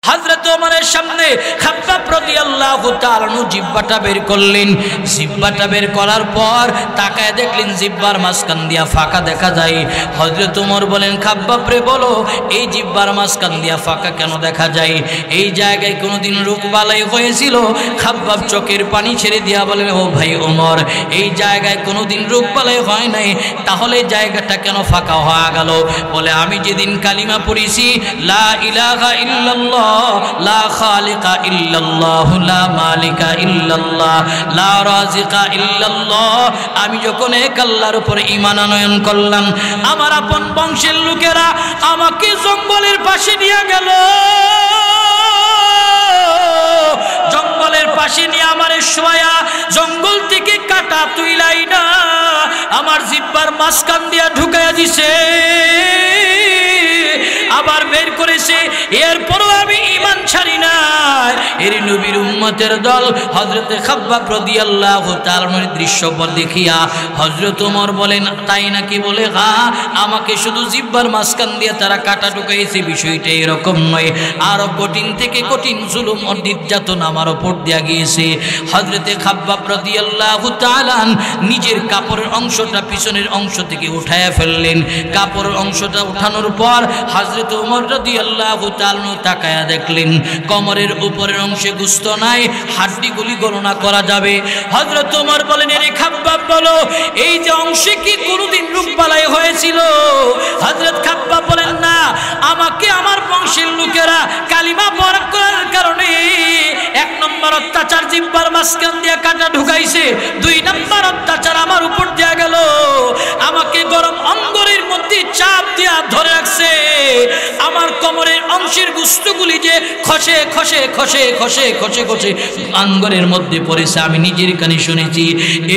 হযরত ওমরের সামনে খাব্বাব রাদিয়াল্লাহু তাআলা জিহ্বাটা বের করলেন। জিহ্বাটা বের করার পর তাকায় দেখলেন জিহ্বার মাঝখান দিয়া ফাঁকা দেখা যায়। হযরত ওমর বলেন, খাব্বাব রে বলো, এই জিহ্বার মাঝখান দিয়া ফাঁকা কেন দেখা যায়? এই জায়গায় কোনোদিন রোগবালাই হয়েছিল? খাব্বাব চোখের পানি ছেড়ে দিয়া বলেন, ও ভাই ওমর, এই জায়গায় কোনোদিন রোগবালাই হয় নাই, তাহলে জায়গাটা কেন ফাঁকা হয়ে গেল? বলে, আমি যেদিন কালিমা পড়েছি, লা ইলাহা ইল্লাল্লাহ লা খালিকা ইল্লাল্লাহ লা মালিকা ইল্লাল্লাহ লা রাজিকা ইল্লাল্লাহ, আমি যখন এক আল্লাহর উপর ঈমান আনয়ন করলাম, আমার আপন বংশের লোকেরা আমাকে জঙ্গলের পাশে নিয়ে গেল। জঙ্গলের পাশে নিয়ে আমারে শোয়া, জঙ্গল থেকে কাটা তুইলাই না আমার জিহ্বার মাঝখান দিয়া ঢুকাইয়া দিছে, আবার বের করেছে। এরপরও আমি ঈমান ছাড়ি না। এর নবীর উম্মতের দল হযরতে খাব্বাব রাদিয়াল্লাহু তাআলার দৃশ্য দেখিয়া হযরত ওমর বলেন, তাই নাকি? বলে, হ্যাঁ, আমাকে শুধু জিহ্বার মাঝখান দিয়ে তারা কাটা ঢুকাইছে, বিষয়টা এরকম নয়, আরো কঠিন থেকে কঠিন জুলুম ও নির্যাতন আমার উপর দেয়া গিয়েছে। হযরতে খাব্বাব রাদিয়াল্লাহু তাআলা নিজের কাপড়ের অংশটা পিছনের অংশ থেকে উঠায়া ফেললেন। কাপড়ের অংশটা উঠানোর পর হযরত ওমর রাদিয়াল্লাহু তাআলা তাকায়া দেখলেন কোমরের উপরের অংশে গোশত নাই, হাড্ডিগুলি গণনা করা যাবে। হযরত ওমর বলেন, এরে খাব্বাব বলো, এই যে অংশে কি কোনোদিন রোগবালাই হয়েছিল? হযরত খাব্বাব বলেন, না, আমাকে আমার বংশের লোকেরা কালিমা পড়ার কারণে এক নম্বর অত্যাচার জিহ্বার মাঝখান দিয়ে কাটা ঢুকাইছে, দুই নম্বর অত্যাচার আমার উপর দেয়া গেল, আমাকে গরম অঙ্গরের মধ্যে চাপ দিয়া ধরে রাখছে, আমার কোমরের অংশের গোশতগুলি যে খসে খসে খসে খসে খসে খসে অঙ্গরের মধ্যে পড়েছে, আমি নিজের কানে শুনেছি।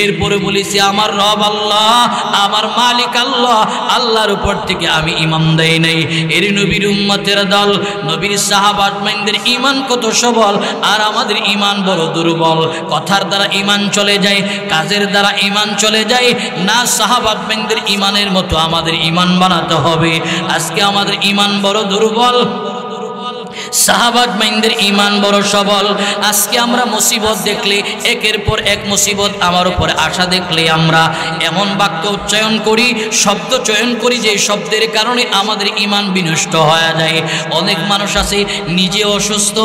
এরপরে বলেছি, আমার রব আল্লাহ, আমার মালিক আল্লাহ, আল্লাহর উপর থেকে আমি ঈমান দেই নাই। এর নবীর উম্মতের দল, নবীর সাহাবাদের ঈমান কত সবল, আর আমাদের ঈমান বড় দুর্বল। কথার দ্বারা ঈমান চলে যায়, কাজের দ্বারা ঈমান চলে যায় না। সাহাবাদের ঈমানের মতো আমাদের ঈমান বানাতে হবে। আজকে আমাদের ঈমান বড় দুর্বল, সাহাবাদের ঈমান বড় সবল। আজকে আমরা মুসিবত দেখলে, একের পর এক মুসিবত আমার উপরে আসা দেখলে আমরা এমন বাক্য উচ্চারণ করি, শব্দ চয়ন করি, যে শব্দের কারণে আমাদের ঈমান বিনষ্ট হয়ে যায়। অনেক মানুষ আছে, নিজে অসুস্থ,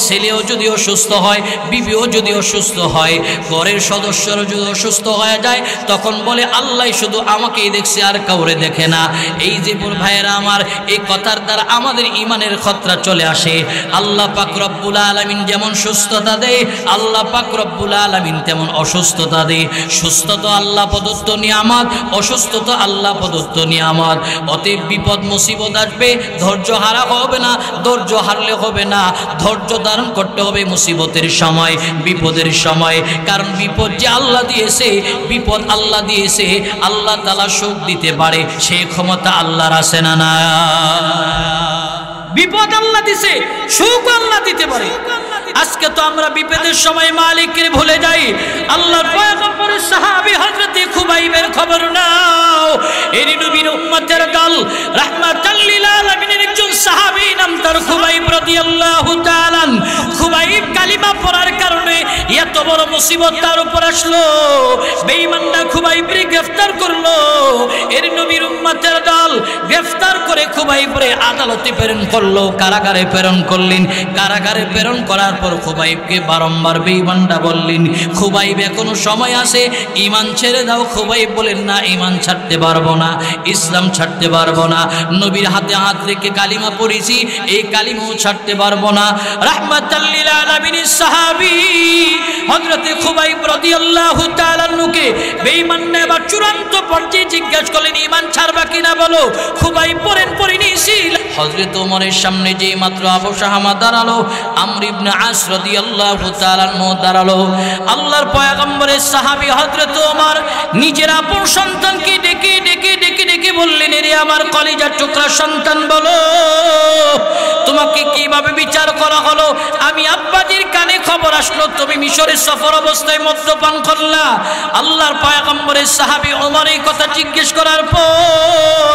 ছেলেও যদি অসুস্থ হয়, বিবিও যদি অসুস্থ হয়, ঘরের সদস্যরা যদি অসুস্থ হয়ে যায়, তখন বলে, আল্লাহ শুধু আমাকেই দেখছে, আর কাউরে দেখে না। এই যে ভাইয়েরা আমার, এই কথার দ্বারা আমাদের ঈমানের খতরা চলে আসে। আল্লাহ পাক রব্বুল আলামিন যেমন সুস্থতা দেয়, আল্লাহ পাক রব্বুল আলামিন তেমন অসুস্থতা দেয়। সুস্থতা আল্লাহ প্রদত্ত নিয়ামত, অসুস্থতা আল্লাহ প্রদত্ত নিয়ামত। অতএব বিপদ মুসিবত আসবে, ধৈর্য হারা হবে না, ধৈর্য হারলে হবে না, ধৈর্য ধারণ করতে হবে মুসিবতের সময়, বিপদের সময়। কারণ বিপদ যে আল্লাহ দিয়েছে, বিপদ আল্লাহ দিয়েছে, আল্লাহ তাআলা সুখ দিতে পারে, সেই ক্ষমতা আল্লাহর আছে না? না, বিপদ আল্লাহ দিছে, সুখ আল্লাহ দিতে পারে। আজকে তো আমরা বিপদের সময় মালিককে ভুলে যাই। আল্লাহর পয়গম্বরের সাহাবী হযরতে খুবাইবের খবর নাও। এর নবীর উম্মতের দল রাহমাতাল লিল আলামিনের একজন সাহাবী, নাম তার খুবাইব রাদিয়াল্লাহু তাআলা। খুবাইব কালিমা পড়ার কারণে এত বড় মুসিবত তার উপর আসলো, বেঈমানরা খুবাইবকে গ্রেফতার করলো। এর নবীর উম্মতের দল গ্রেফতার করে খুবাইবকে আদালতে প্রেরণ করলো, কারাগারে প্রেরণ করলেন। কারাগারে প্রেরণ করার পর খুবাইবকে বারংবার বেঈমানরা বললেন, খুবাইব এখনো সময় আছে, ঈমান ছেড়ে দাও। খুবাইব বলেন, না, ঈমান ছাড়তে পারবো না, ইসলাম ছাড়তে পারবো না, নবীর হাতে হাত রেখে কালিমা পড়েছি, এই কালিমাও ছাড়তে পারবো না। রাহমাতাল লিল আলামিনের সাহাবী হযরতে খুবাইব রাদিয়াল্লাহু তাআলা নুকে বেঈমানরা এবার চূড়ান্ত পর্যায়ে জিজ্ঞাসা করলেন, ঈমান ছাড়বা কিনা বলো? খুবাইব পড়েন, পড়ে নিয়েছি। হযরত ওমরের সামনে যেই মাত্র আবু শাহামা দাঁড়ালো, আমর ইবনে আস রাদিয়াল্লাহু তাআলা দাঁড়ালো, আল্লাহর পয়গম্বরের সাহাবী হযরত ওমর নিজের আপন সন্তানকে ডেকে ডেকে ডেকে ডেকে বললেন, এরে আমার কলিজার টুকরা সন্তান, বলো তোমাকে কিভাবে বিচার করা হলো? আমি আব্বাজির কানে খবর আসলো তুমি মিশরের সফর অবস্থায় মদ্যপান করলা? আল্লাহর পয়গম্বরের সাহাবী ওমর এই কথা জিজ্ঞেস করার পর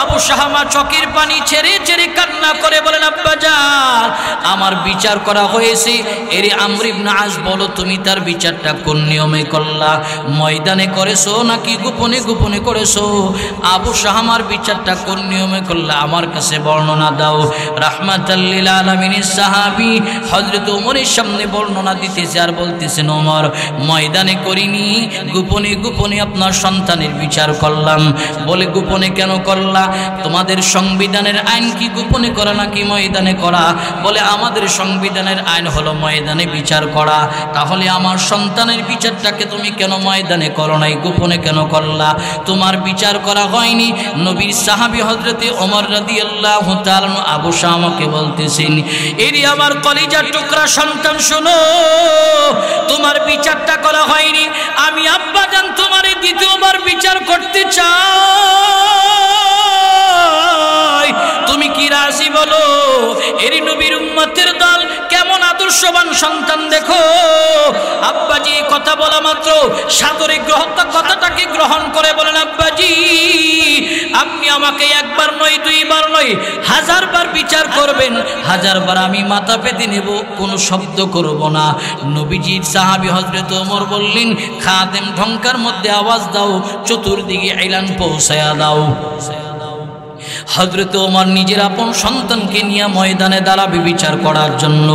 আবু শাহামা চোখের পানি ছেড়ে ছেড়ে কান্না করে বলেন, আব্বাজান আমার বিচার করা হয়েছে। এর আমর ইবনে আস বলো তুমি তার বিচারটা কোন নিয়মে করলা? ময়দানে করেছো নাকি গোপনে গোপনে করেছো? আবু শাহামার বিচারটা কোন নিয়মে করলা আমার কাছে বর্ণনা দাও। রাহমাতাল লিল আলামিনের সাহাবী হযরত ওমরের সামনে বর্ণনা দিতেছে আর বলতেছেন, ওমর ময়দানে করিনি, গোপনে গোপনে আপনার সন্তানের বিচার করলাম। বলে গোপনে কেন করলা? তোমাদের সংবিধানের আইন কি গোপনে করা নাকি ময়দানে করা? বলে আমাদের সংবিধানের আইন হলো ময়দানে বিচার করা। তাহলে আমার সন্তানের বিচারটাকে তুমি কেন ময়দানে করো নাই, গোপনে কেন করলা? তোমার বিচার করা হয়নি। নবীর সাহাবী হযরতে ওমর রাদিয়াল্লাহু তাআলা আবু শামাকে বলতেছেন, এরি আমার কলিজার টুকরা সন্তান শোনো, তোমার বিচারটা করা হয়নি। আমি আব্বাজান তোমার দ্বিতীয়বার বিচার করতে চাই, তুমি কি রাজি বলো? এরি নবীর উম্মতের দল কেমন আদর্শবান সন্তান দেখো। আব্বাজি কথা বলা মাত্র সাদরে কথাটাকে গ্রহণ করে বলেন, আব্বাজি আপনি আমাকে একবার নয় দুইবার নয় 1000 বার বিচার করবেন, 1000 বার আমি মাথা পেতে নেব, কোনো শব্দ করব না। নবীজির সাহাবী হযরত ওমর বললেন, খাদেম ঢঙ্কার মধ্যে আওয়াজ দাও, চতুর্দিকে এলান পৌঁছায়া দাও। হযরত ওমর নিজের আপন সন্তানকে নিয়ে ময়দানে দাঁড়াবে বিচার করার জন্য।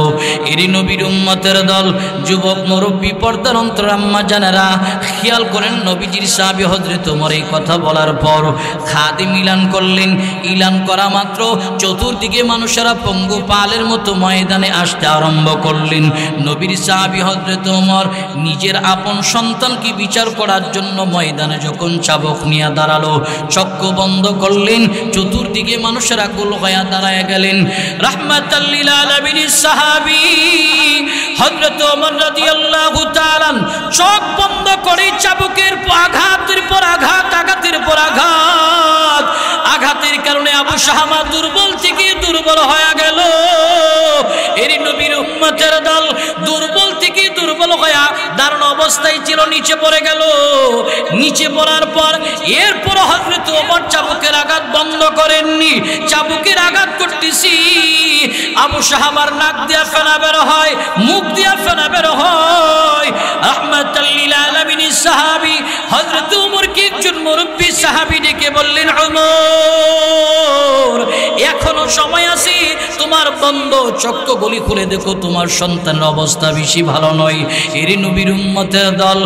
এরই নবীর উম্মতের দল, যুবক মুরব্বী পর্দার অন্তর আম্মা জানেরা খেয়াল করেন, নবীজির সাহাবী হযরত ওমর এই কথা বলার পর খাদিম ইলান করলেন। ইলান করা মাত্র চতুর্দিকে মানুষেরা পঙ্গু পালের মতো ময়দানে আসতে আরম্ভ করলেন। নবীর সাহাবী হযরত ওমর নিজের আপন সন্তানকে বিচার করার জন্য ময়দানে যখন চাবুক নিয়ে দাঁড়ালো, চক্ষু বন্ধ করলেন, চতুর্দিকে মানুষেরা গোল হয়ে দাঁড়ায় গেলেন। রাহমাতাল লিল আলামিনের সাহাবী হযরত ওমর রাদিয়াল্লাহু তাআলা চোখ বন্ধ করে চাবুকের আঘাতের পর আঘাত, আঘাতের পর আঘাত, আঘাতের কারণে আবু শাহামা দুর্বল থেকে দুর্বল হয়ে গেল। এর নবীর উম্মতের দল দুর্বল থেকে দুর্বল হয়ে দাঁড়ানো অবস্থায় ছিল, নিচে পড়ে গেল। নিচে পড়ার পর এরপর হযরত ওমর চাবুকের আঘাত বন্ধ করেননি। চাবুকের আঘাত করতেছি, আবু শাহামার নাক দিয়া ফেনা বের হয়, মুখ দিয়া ফেনা বের হয়। রাহমাতাল লিল আলামিনের সাহাবী হযরত ওমরকে একজন মুরব্বী সাহাবী ডেকে বললেন, ওমর এখনো সময় আছে, তোমার বন্ধ চক্ষু গলি খুলে দেখো, তোমার সন্তানের অবস্থা বেশি ভালো নয়। এর নবীর উম্মতের দল,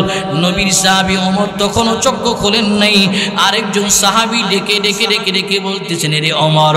নবীর সাহাবী ওমর তখনও চক্ষু খোলেন নাই। আরেকজন সাহাবী ডেকে ডেকে ডেকে ডেকে বলতেছেন, এরে ওমর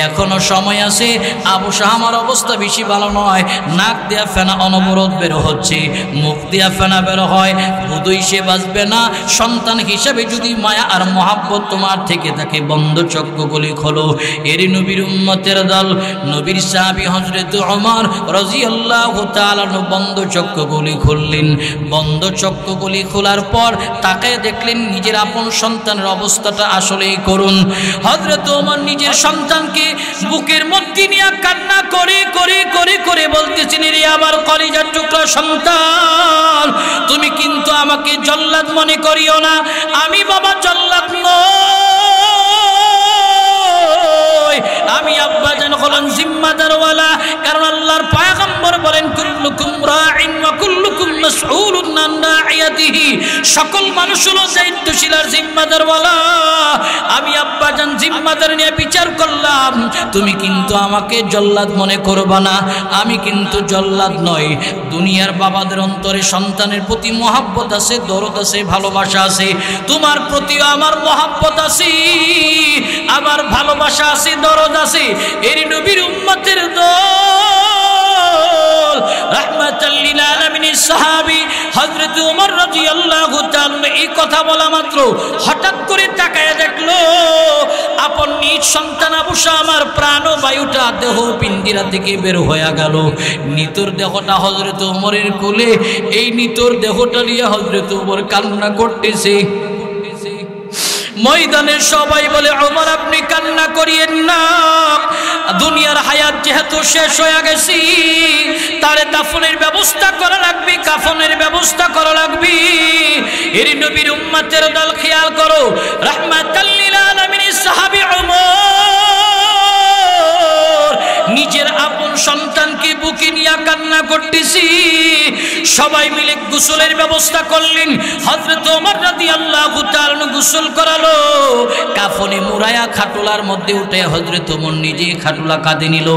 এখনো সময় আছে, আবু শাহামার অবস্থা বেশি ভালো নয়, নাক দেয়া ফেনা অনবরত বের হচ্ছে, মুখ দেয়া ফেনা বের হয়, বোধই সে বাঁচবে না। সন্তান হিসাবে যদি মায়া আর মহাব্বত তোমার থেকে থাকে, বন্ধ চক্ষু গলি খোলো। এর নবীর উম্মতের দল, নবীর সাহাবী হযরত ওমর রাদিয়াল্লাহু তাআলা বন্ধ চক্ষু গলি খুললেন। বন্ধ চক্ষু গলি খোলার পর তাকায় দেখলেন নিজের আপন সন্তানের অবস্থাটা আসলেই করুন। হযরত ওমর নিজের সন্তানকে বুকের মধ্যে নিয়ে কান্না করে করে করে করে বলতেছেন, রে আমার কলিজার টুকরা সন্তান, তুমি কিন্তু আমাকে জল্লাদ মনে করিও না, আমি বাবা জল্লাদ নই, আমি আব্বাজান হলাম জিম্মাদারওয়ালা। কারণ আল্লাহর পয়গম্বর বলেন, কুল্লুকুম রাঈন ওয়া কুল্লুকুম মাসউলুন আন রাইয়াতিহি, সকল মানুষ হলো দায়িত্বশীল আর জিম্মাদারওয়ালা। আমি আব্বাজান জিম্মাদার নিয়ে বিচার করলাম, তুমি কিন্তু আমাকে জল্লাদ মনে করবা না, আমি কিন্তু জল্লাদ নই। দুনিয়ার বাবাদের অন্তরে সন্তানের প্রতি মহব্বত আছে, দরদ আছে, ভালোবাসা আছে, তোমার প্রতিও আমার মহব্বত আছে, আমার ভালোবাসা আছে, দরদ আছে। এর নবীর উম্মতের দল, রাহমাতাল লিল আলামিনের সাহাবী হযরত ওমর রাদিয়াল্লাহু তাআলা এই কথা বলা মাত্র হঠাৎ করে তাকায় দেখলো আপন নিজ সন্তান আবু শাহামার প্রাণবায়ুটা দেহ পিণ্ডিরা থেকে বের হয়ে গেল। নিতর দেহটা হযরত ওমরের কোলে, এই নিতর দেহটা নিয়ে হযরত ওমর কান্না করতেছে। ময়দানের সবাই বলে, ওমর আপনি কান্না করিয়েন না, দুনিয়ার হায়াত যেহেতু শেষ হয়ে গেছি, তারে দাফনের ব্যবস্থা ব্যবস্থা করা লাগবে, কাফনের ব্যবস্থা করা লাগবে। এর নবীর উম্মতের দল খেয়াল করো, রাহমাতাল লিল আলামিন সাহাবী ওমর নিজের আপন সন্তানকে বুকে নিয়ে কান্না করতেছি। সবাই মিলে গোসলের ব্যবস্থা করলেন। হযরত ওমর রাদিয়াল্লাহু তাআলা গোসল করালো, কাফনে মুড়ায়া খাটুলার মধ্যে উঠে হযরত ওমর নিজে খাটুলা কাঁধে নিল।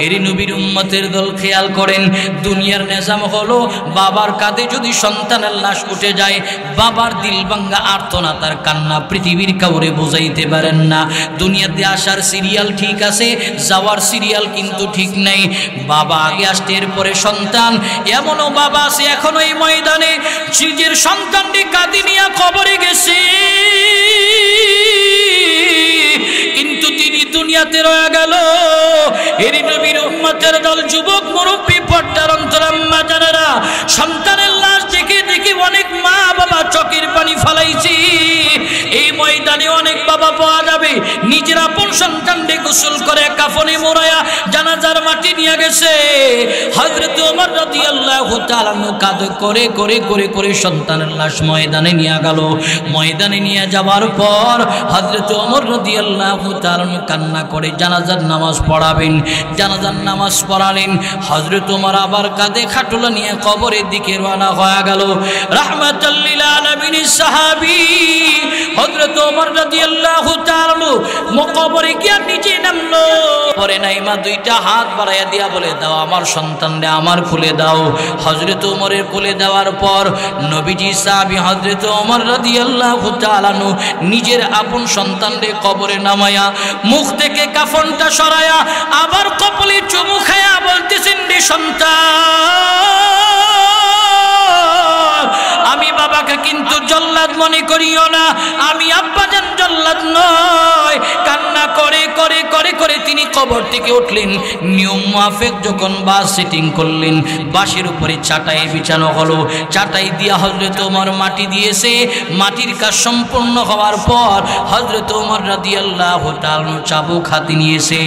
এর নবীর উম্মতের দল খেয়াল করেন, দুনিয়ার নিজাম হলো বাবার কাঁধে যদি সন্তানের লাশ উঠে যায়, বাবার দিল ভাঙ্গা আর্তনা তার কান্না পৃথিবীর কাউরে বোঝাইতে পারেন না। দুনিয়াতে আসার সিরিয়াল ঠিক আছে, যাওয়ার সিরিয়াল কিন্তু ঠিক নাই। বাবা আগে আসতে এরপরে সন্তান। এমনও বাবা আছে এখনো এই ময়দানে নিজের সন্তানটি কাঁধে নিয়ে কবরে গেছে, কিন্তু তিনি দুনিয়াতে রয়ে গেল। এর নবীর উম্মতের দল যুবক মুরব্বী পর্দার অন্তরাম্মা জানেরা, সন্তানের লাশ দেখে দেখে অনেক মা বাবা চোখের পানি ফালাইছি। এই ময়দানে অনেক বাবা পাওয়া যাবে নিজের আপন সন্তানকে গোসল করে কাফনে মোড়ায়া জানাজার মাটি নিয়ে গেছে। হযরত ওমর রাদিয়াল্লাহু তাআলা কাঁধ করে করে করে করে সন্তানের লাশ ময়দানে নিয়ে গেল। ময়দানে নিয়ে যাওয়ার পর হযরত ওমর রাদিয়াল্লাহু তাআলা কান্না করে জানাজার নামাজ পড়াবেন। জানাজার নামাজ পড়ালেন। হযরত ওমর আবার কাঁধে খাটুলা নিয়ে কবরের দিকে রওনা হয়ে গেল। রাহমাতাল লিল আলামিন সাহাবী হযরত ওমর রাদিয়াল্লাহু তাআলা কবরে গিয়ে নিচে নামলো। পরে নাইমা দুইটা হাত বাড়াইয়া দিয়া বলে, দাও আমার সন্তানরে আমার কোলে দাও। হযরত ওমরের কোলে দেওয়ার পর নবীজি সাহাবী হযরত ওমর রাদিয়াল্লাহু তাআলা নিজের আপন সন্তানরে কবরে নামায়া মুখ থেকে কাফনটা সরায়া আবার কপালে চুমু খায়া বলতেছেন, রে সন্তান, আমি বাবাকে কিন্তু জল্লাদ মনে করিও না, আমি আব্বাজান জল্লাদ নয়। কান্না করে করে করে করে তিনি কবর থেকে উঠলেন। নিয়ম মাফিক যখন বাস সেটিং করলেন, বাসের উপরে চাটাই বিছানো হলো। চাটাই দিয়া হযরত ওমর মাটি দিয়েছে। মাটির কাজ সম্পূর্ণ হওয়ার পর হযরত ওমর রাদিয়াল্লাহু তাআলা চাবুক হাতে নিয়েছে।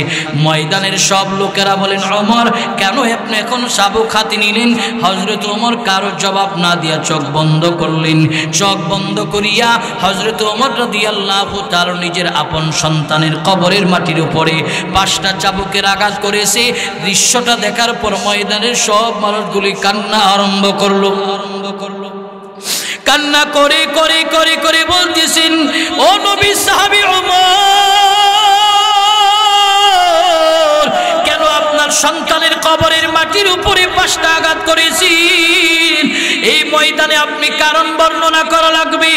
ময়দানের সব লোকেরা বলেন, ওমর কেন আপনি এখন চাবুক হাতে নিলেন? হযরত ওমর কারো জবাব না দিয়া চোখ বন্ধ করলেন। চোখ বন্ধ করিয়া হযরত ওমর রাদিয়াল্লাহু তাআলা নিজের আপন সন্তানের কবরের মাটির উপরে 5টা চাবুকের আঘাত করেছে। দৃশ্যটা দেখার পর ময়দানের সব মানুষগুলি কান্না আরম্ভ করলো। কান্না করে করে করে করে বলতেছেন, ও নবী সাহাবী ওমর, কেন আপনার সন্তানের কবরের মাটির উপরে 5টা আঘাত করেছি? এই ময়দানে আপনি কারণ বর্ণনা করা লাগবে।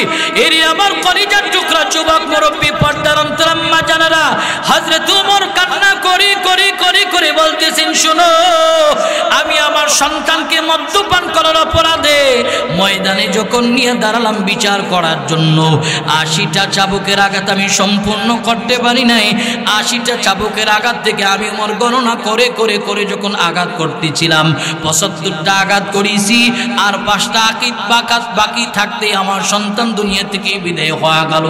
এরই আমার কলিজার টুকরা যুবক মুরব্বী পর্দার অন্তরাম্মা জানেরা, হযরত ওমর কান্না করে করে করে করে বলতেছেন, শুনো, আমি আমার সন্তানকে মদ্যপান করার অপরাধে ময়দানে যখন নিয়ে দাঁড়ালাম বিচার করার জন্য, 80টা চাবুকের আঘাত আমি সম্পূর্ণ করতে পারি নাই। 80টা চাবুকের আঘাত থেকে আমি ওমর গণনা করে করে করে যখন আঘাত করতেছিলাম 75টা আঘাত করেছি। আর 5টা আঘাত বাকি থাকতে আমার সন্তান দুনিয়া থেকে বিদায় হয়ে গেল।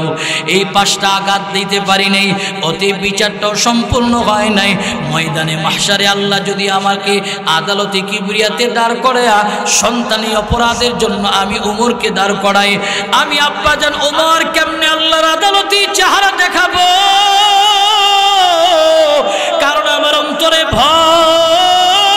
এই 5টা আঘাত দিতে পারি নাই, অতএব বিচারটাও সম্পূর্ণ হয় নাই। ময়দানে মাহশারে আল্লাহ যদি আমাকে আদালতে কিবরিয়াতে দাঁড় করায় সন্তানি অপরাধের জন্য আমি ওমরকে দাঁড় করাই, আমি আব্বাজান ওমর কেমনে আল্লাহর আদালতে চেহারা দেখাবো? কারণ আমার অন্তরে ভয়,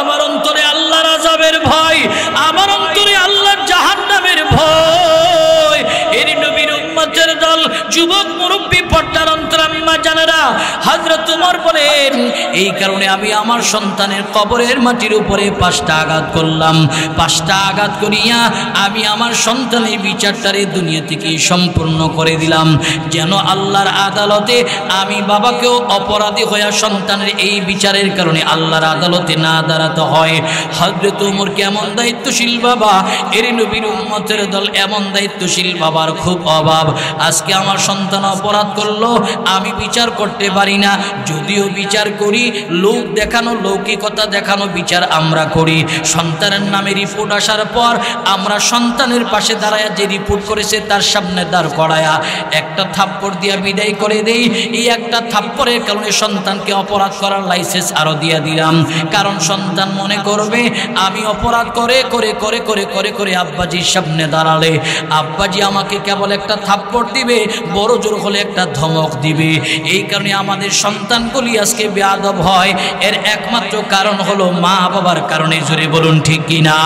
আমার অন্তরে আল্লাহর আযাবের ভয়, আমার অন্তরে আল্লাহর জাহান্নামের ভয়। এর নবীর উম্মতের দল যুবক মুরব্বী পর্দার অন্তরাম্মা জানেরা, হযরত ওমর বলেন, এই কারণে আমি আমার সন্তানের কবরের মাটির উপরে 5টা আঘাত করলাম। 5টা আঘাত করিয়া আমি আমার সন্তানের বিচারটারে দুনিয়া থেকে সম্পূর্ণ করে দিলাম, যেন আল্লাহর আদালতে আমি বাবাকেও অপরাধী হইয়া সন্তানের এই বিচারের কারণে আল্লাহর আদালতে না দাঁড়াতে হয়। হযরত ওমর কেমন দায়িত্বশীল বাবা, এর নবীর উম্মতের দল এমন দায়িত্বশীল বাবার খুব অভাব। আজকে আমার সন্তান অপরাধ করলো, আমি বিচার করতে পারি না, যদিও বিচার বিচার করি, লোক দেখানো, লৌকিকতা দেখানো বিচার আমরা করি। সন্তানের নামে রিপোর্ট আসার পর আমরা সন্তানের পাশে দাঁড়ায়া যে রিপোর্ট করেছে তার সামনে দাঁড় করায়া একটা থাপ্পড় দিয়া বিদায় করে দেই। এই একটা থাপ্পড়ের কারণে সন্তানকে অপরাধ করার লাইসেন্স আরো দিয়া দিলাম। কারণ সন্তান মনে করবে আমি অপরাধ করে করে করে করে করে করে আব্বাজির সামনে দাঁড়ালে আব্বাজি আমাকে কেবল একটা থাপ্পড় দিবে, বড় জোর হলে একটা ধমক দিবে। এই কারণে আমাদের সন্তানগুলি আজকে বেয়াদব হয়। এর একমাত্র কারণ হলো মা বাবার কারণে। জোরে বলুন ঠিক কিনা?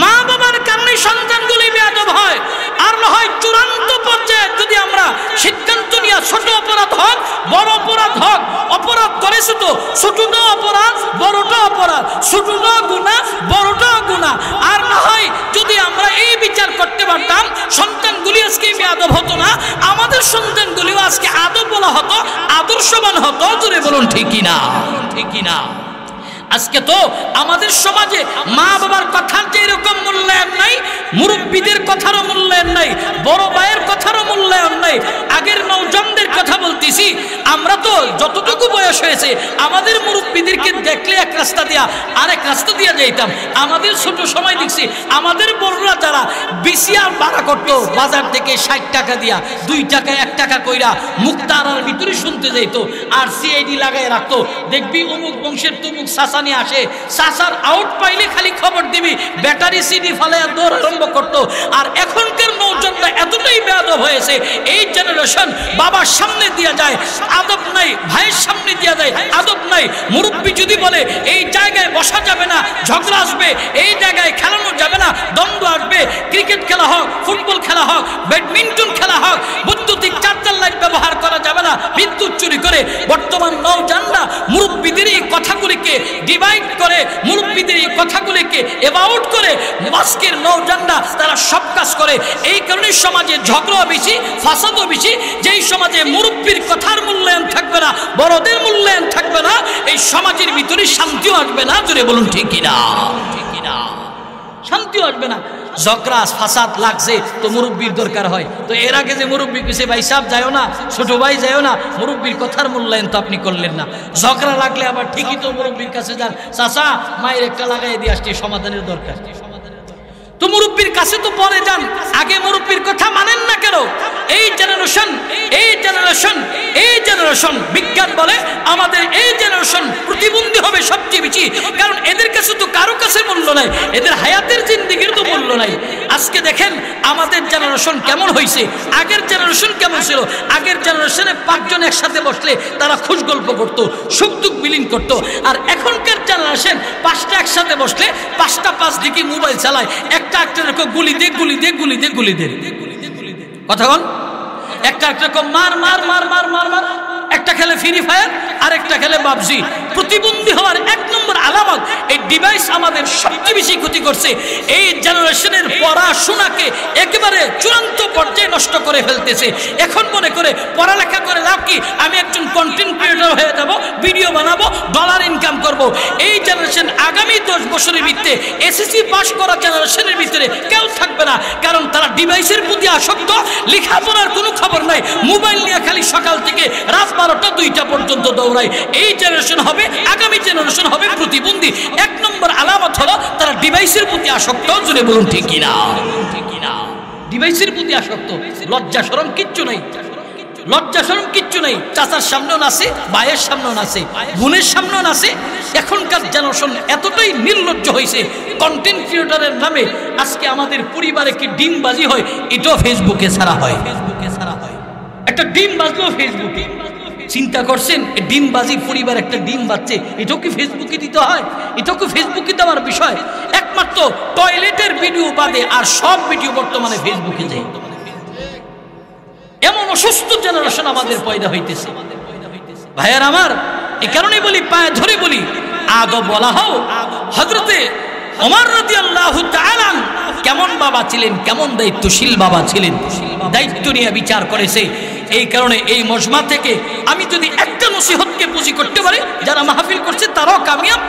মা বাবার কারণে সন্তানগুলি বেয়াদব হয়। আর না হয় চূড়ান্ত পর্যায়ে যদি আমরা সিদ্ধান্ত নিয়ে ছোট অপরাধ হোক বড় অপরাধ হোক, অপরাধ করেছে তো ছোটটা অপরাধ বড়টা অপরাধ, ছোটটা গুনাহ বড়টা গুনাহ। আর না হয় যদি আমরা এই বিচার করতে পারতাম সন্তানগুলি আজকে বেয়াদব হতো না, আমাদের সন্তানগুলিও আজকে আদব বলা হতো, আদর্শবান হতো। জোরে বলুন ঠিক কিনা? ঠিক কিনা? আজকে তো আমাদের সমাজে মা বাবার কথার যে এরকম মূল্যায়ন নাই, মুরব্বীদের কথারও মূল্যায়ন নাই, বড় ভাইয়ের কথারও মূল্যায়ন নাই। আগের নওজওয়ানদের কথা বলতেছি, আমরা তো যতটুকু বয়স হয়েছে আমাদের মুরব্বীদেরকে দেখলে এক রাস্তা দিয়া আরেক রাস্তা দিয়া যাইতাম। আমাদের ছোট সময় দেখছি আমাদের বড়রা যারা বিসিআর ভাড়া করতো বাজার থেকে 60 টাকা দিয়া 2 টাকা 1 টাকা কইরা মুক্তারার ভিতরে শুনতে যাইতো আর সিআইডি লাগাই রাখতো। দেখবি অমুক বংশের তমুক চাচা নিয়ে আসে, চাচার আউট পাইলে খালি খবর দিবি, ব্যাটারি সিডি ফালাইয়া দৌড় আরম্ভ করতো। আর এখনকার নওজওয়ানরা এতটাই বেয়াদব হয়েছে, এই জেনারেশন বাবার সামনে দিয়া যায় আদব নাই, ভাইয়ের সামনে দিয়া যায় আদব নাই। মুরব্বী যদি বলে এই জায়গায় বসা যাবে না, ঝগড়া আসবে, এই জায়গায় খেলানো যাবে না, দ্বন্দ্ব আসবে, ক্রিকেট খেলা হোক, ফুটবল খেলা হোক, ব্যাডমিন্টন খেলা হোক, বৈদ্যুতিক চার্জার লাইট ব্যবহার করা যাবে না, বিদ্যুৎ চুরি করে। বর্তমান নওজওয়ানরা মুরব্বীদের এই কথাগুলিকে ডিভাইড করে, মুরব্বীদের এই কথাগুলিকে এবাউট করে আজকের নওজওয়ানরা তারা সব কাজ করে। এই কারণে সমাজে ঝগড়া বেশি, ফাসাদও বেশি। যেই সমাজে মুরব্বীর কথার মূল্যায়ন থাকবে না, বড়দের মূল্যায়ন থাকবে না, এই সমাজের ভিতরে শান্তিও আসবে না। জোরে বলুন ঠিক কিনা? ঠিক কিনা? শান্তিও আসবে না। ঝগড়া ফাসাদ লাগছে তো মুরব্বীর দরকার হয়। তো এর আগে যে মুরব্বী কিছু ভাই সাহেব যায়ও না, ছোট ভাই যায়ও না, মুরব্বীর কথার মূল্যায়ন তো আপনি করলেন না। ঝগড়া লাগলে আবার ঠিকই তো মুরব্বীর কাছে যান, চাচা মায়ের একটা লাগাই দিয়ে আসছি, সমাধানের দরকার। তো মুরব্বীর কাছে তো পরে যান, আগে মুরব্বীর কথা মানেন না কেন? এই জেনারেশন এই জেনারেশন এই জেনারেশন বিজ্ঞান বলে আমাদের এই জেনারেশন প্রতিবন্ধী হবে সবচেয়ে বেশি। কারণ এদের কাছে তো কারো কাছে মূল্য নাই, এদের হায়াতের জিন্দেগির তো মূল্য নাই। আজকে দেখেন আমাদের জেনারেশন কেমন হয়েছে, আগের জেনারেশন কেমন ছিল। আগের জেনারেশনে 5 জন একসাথে বসলে তারা খুশ গল্প করতো, সুখ দুঃখ বিলীন করতো। আর এখনকার জেনারেশন 5টা একসাথে বসলে 5টা 5 দিকে মোবাইল চালায়, একটা গুলি দে গুলি দে গুলি দে গুলি দে। কথা বল, একটা মার মার মার মার মার মার, একটা খেলে ফ্রি ফায়ার আর একটা খেলে পাবজি। প্রতিবন্ধী হওয়ার 1 নম্বর আলামত এই ডিভাইস আমাদের সবচেয়ে বেশি ক্ষতি করছে। এই জেনারেশনের পড়াশোনাকে একেবারে চূড়ান্ত পর্যায়ে নষ্ট করে ফেলতেছে। এখন মনে করে পড়ালেখা করে লাভ কি, আমি একজন কন্টেন্ট ক্রিয়েটর হয়ে যাব, ভিডিও বানাবো, ডলার ইনকাম করব। এই জেনারেশন আগামী 10 বছরের ভিতরে এসএসসি পাস করা জেনারেশনের ভিতরে কেউ থাকবে না। কারণ তারা ডিভাইসের প্রতি আসক্ত, লেখাপড়ার কোনো খবর নাই, মোবাইল নিয়ে খালি সকাল থেকে রাত 12টা 2টা পর্যন্ত দৌড়ায়। এই জেনারেশন হবে, আগামী জেনারেশন হবে প্রতিবন্ধী। 1 নম্বর আলামত হলো তারা ডিভাইসের প্রতি আসক্ত। জুড়ে বলুন ঠিক কিনা? ঠিক কিনা? ডিভাইসের প্রতি আসক্ত। লজ্জা শরম কিচ্ছু নাই, লজ্জা শরম কিচ্ছু নাই। চাচার সামনেও নাচে, ভাইয়ের সামনেও নাচে, বোনের সামনেও নাচে। এখনকার জেনারেশন এতটাই নির্লজ্জ হয়েছে, কন্টেন্ট ক্রিয়েটরের নামে আজকে আমাদের পরিবারে কি ডিমবাজি হয়, এটাও ফেসবুকে ছাড়া হয়। ফেসবুকে ছাড়া হয়, একটা ডিম বাজলো ফেসবুকে। চিন্তা করছেন ডিমবাজি পরিবার একটা ডিম বাজছে, এটাও কি ফেসবুকে দিতে হয়? এটাও কি ফেসবুকে দেওয়ার বিষয়? একমাত্র টয়লেটের ভিডিও বাদে আর সব ভিডিও বর্তমানে ফেসবুকে যায়। এমন অসুস্থ জেনারেশন আমাদের পয়দা হইতেছে। ভাইয়ার আমার, এই কারণে বলি, পায়ে ধরে বলি, আদব বলা হও। হযরতে ওমর রাদিয়াল্লাহু তাআলা কেমন বাবা ছিলেন, কেমন দায়িত্বশীল বাবা ছিলেন, দায়িত্ব নিয়ে বিচার করেছে। এই কারণে এই মজমা থেকে আমি যদি একটা নসিহতকে পুঁজি করতে পারি, যারা মাহফিল করছে তারাও কামিয়াব,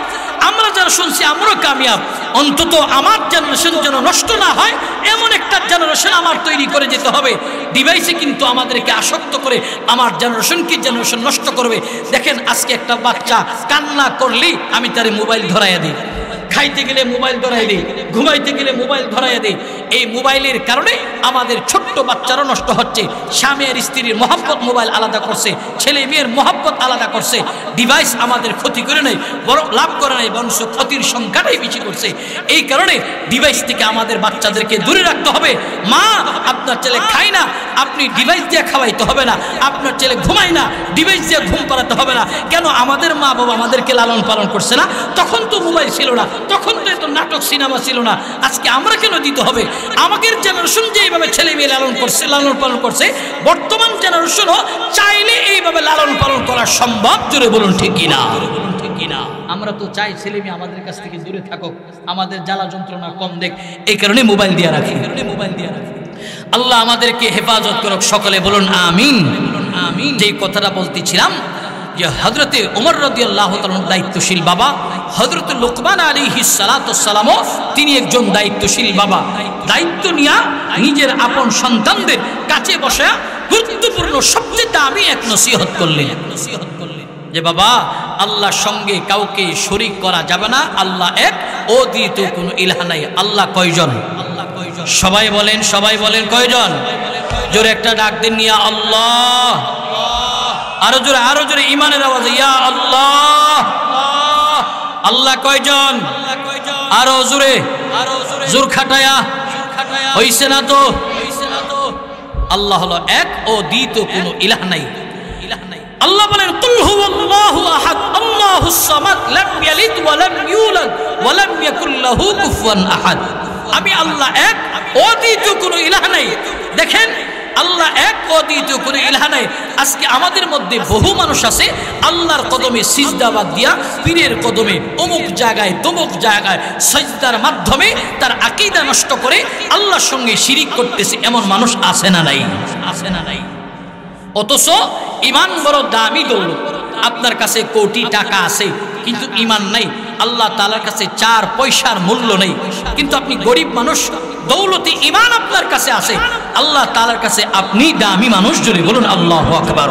আমরা যারা শুনছি আমরাও কামিয়াব। অন্তত আমার জেনারেশন যেন নষ্ট না হয় এমন একটা জেনারেশন আমার তৈরি করে যেতে হবে। ডিভাইসে কিন্তু আমাদেরকে আসক্ত করে আমার জেনারেশন নষ্ট করবে। দেখেন আজকে একটা বাচ্চা কান্না করলেই আমি তারে মোবাইল ধরাইয়া দিই, খাইতে গেলে মোবাইল ধরাই দিই, ঘুমাইতে গেলে মোবাইল ধরাইয়া দিই। এই মোবাইলের কারণে আমাদের ছোট্ট বাচ্চারা নষ্ট হচ্ছে। স্বামী আর স্ত্রীর মহব্বত মোবাইল আলাদা করছে, ছেলে মেয়ের মহব্বত আলাদা করছে। ডিভাইস আমাদের ক্ষতি করে নাই, বরং লাভ করে নাই, বরং ক্ষতির সংখ্যাটাই বেশি করছে। এই কারণে ডিভাইস থেকে আমাদের বাচ্চাদেরকে দূরে রাখতে হবে। মা, আপনার ছেলে খায় না, আপনি ডিভাইস দিয়ে খাওয়াইতে হবে না। আপনার ছেলে ঘুমায় না, ডিভাইস দিয়ে ঘুম পাড়াতে হবে না। কেন? আমাদের মা বাবা আমাদেরকে লালন পালন করছে না? তখন তো মোবাইল ছিল না, তখন তো এত নাটক সিনেমা ছিল না। আজকে আমরা কেন দিতে হবে? আমাদের জেনারেশন যে এইভাবে ছেলে মেয়ে লালন পালন করছে, বর্তমান জেনারেশনও চাইলে এইভাবে লালন পালন করা সম্ভব। জোরে বলুন ঠিক কিনা? আমরা তো চাই ছেলে মেয়ে আমাদের কাছ থেকে দূরে থাকুক, আমাদের জ্বালা যন্ত্রণা কম দেখ, এই কারণে মোবাইল দিয়ে রাখি। আল্লাহ আমাদেরকে হেফাজত করুক, সকলে বলুন আমিন। যে কথাটা বলতেছিলাম যে হযরতে ওমর রাদিয়াল্লাহু তাআলার দায়িত্বশীল বাবা হযরত লুকমান আলাইহিস সালামও তিনি একজন দায়িত্বশীল বাবা। দায়িত্ব নিয়ে নিজের আপন সন্তানদের কাছে বসে গুরুত্বপূর্ণ সবচেয়ে দামি এক নসিহত করলেন যে বাবা, আল্লাহর সঙ্গে কাউকে শরীক করা যাবে না। আল্লাহ এক, ও দ্বিতীয় কোনো ইলাহ নাই। আল্লাহ কয়জন? সবাই বলেন কয়জন? জোরে একটা ডাক দেন, ইয়া আল্লাহ। আরো জোরে ইমানের আওয়াজে, ইয়া আল্লাহ। আল্লাহ কয়জন? আরো জোরে, জোর খাটায়া হইছে না তো? আল্লাহ হলো এক, ও দ্বিতীয় কোনো ইলাহ নাই। আল্লাহ বলেন, কুল হুয়াল্লাহু আহাদ আল্লাহুস সামাদ লাম ইয়ালিদ ওয়া লাম ইউলাদ ওয়া লাম ইয়াকুল লাহু কুফুয়ান আহাদ। আমি আল্লাহ এক, অদ্বিতীয় কোনো ইলাহ নাই। দেখেন, আল্লাহ এক, অদ্বিতীয় কোনো ইলাহ নাই। আজকে আমাদের মধ্যে বহু মানুষ আছে আল্লাহর কদমে সিজদাবাদ দিয়া পীরের কদমে অমুক জায়গায় তমুক জায়গায় সিজদার মাধ্যমে তার আকীদা নষ্ট করে আল্লাহর সঙ্গে শিরিক করতেছে। এমন মানুষ আছে না নাই? অথচ ঈমান বড় দামি দৌলত। আপনার কাছে কোটি টাকা আছে কিন্তু ঈমান নাই, আল্লাহ তাআলার কাছে 4 পয়সার মূল্য নেই। কিন্তু আপনি গরিব মানুষ, দৌলতে ঈমান আপনার কাছে আছে, আল্লাহ তাআলার কাছে আপনি দামি মানুষ। জোরে বলুন আল্লাহু আকবার।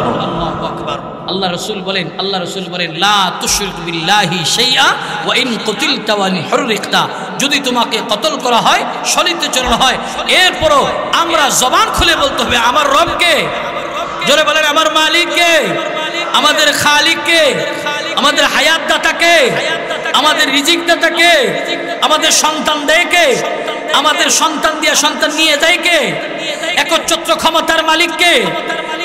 আল্লাহ রাসূল বলেন লা তুশরিক বিল্লাহি শাইআ ওয়া ইন কুতিলতা ওয়া ইন হুররিকতা। যদি তোমাকে কতল করা হয়, শরীয়তচরণ হয়, এরপরও আমরা জবান খুলে বলতে হবে আমার রবকে। জোরে বলেন আমার মালিককে, আমাদের খালিককে, আমাদের হায়াত দাতাকে, আমাদের রিজিক দাতাকে, আমাদের সন্তান দেয়কে, আমাদের সন্তান দিয়ে সন্তান নিয়ে যায় কে? একচ্ছত্র ক্ষমতার মালিককে।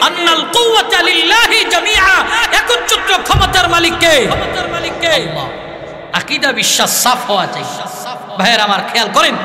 আন্নাল কুওয়াতা লিল্লাহি জামিআ। একচ্ছত্র ক্ষমতার মালিককে। আকীদা বিশ্বাস সাফ হওয়া চাই। ভাইয়ের আমার খেয়াল করেন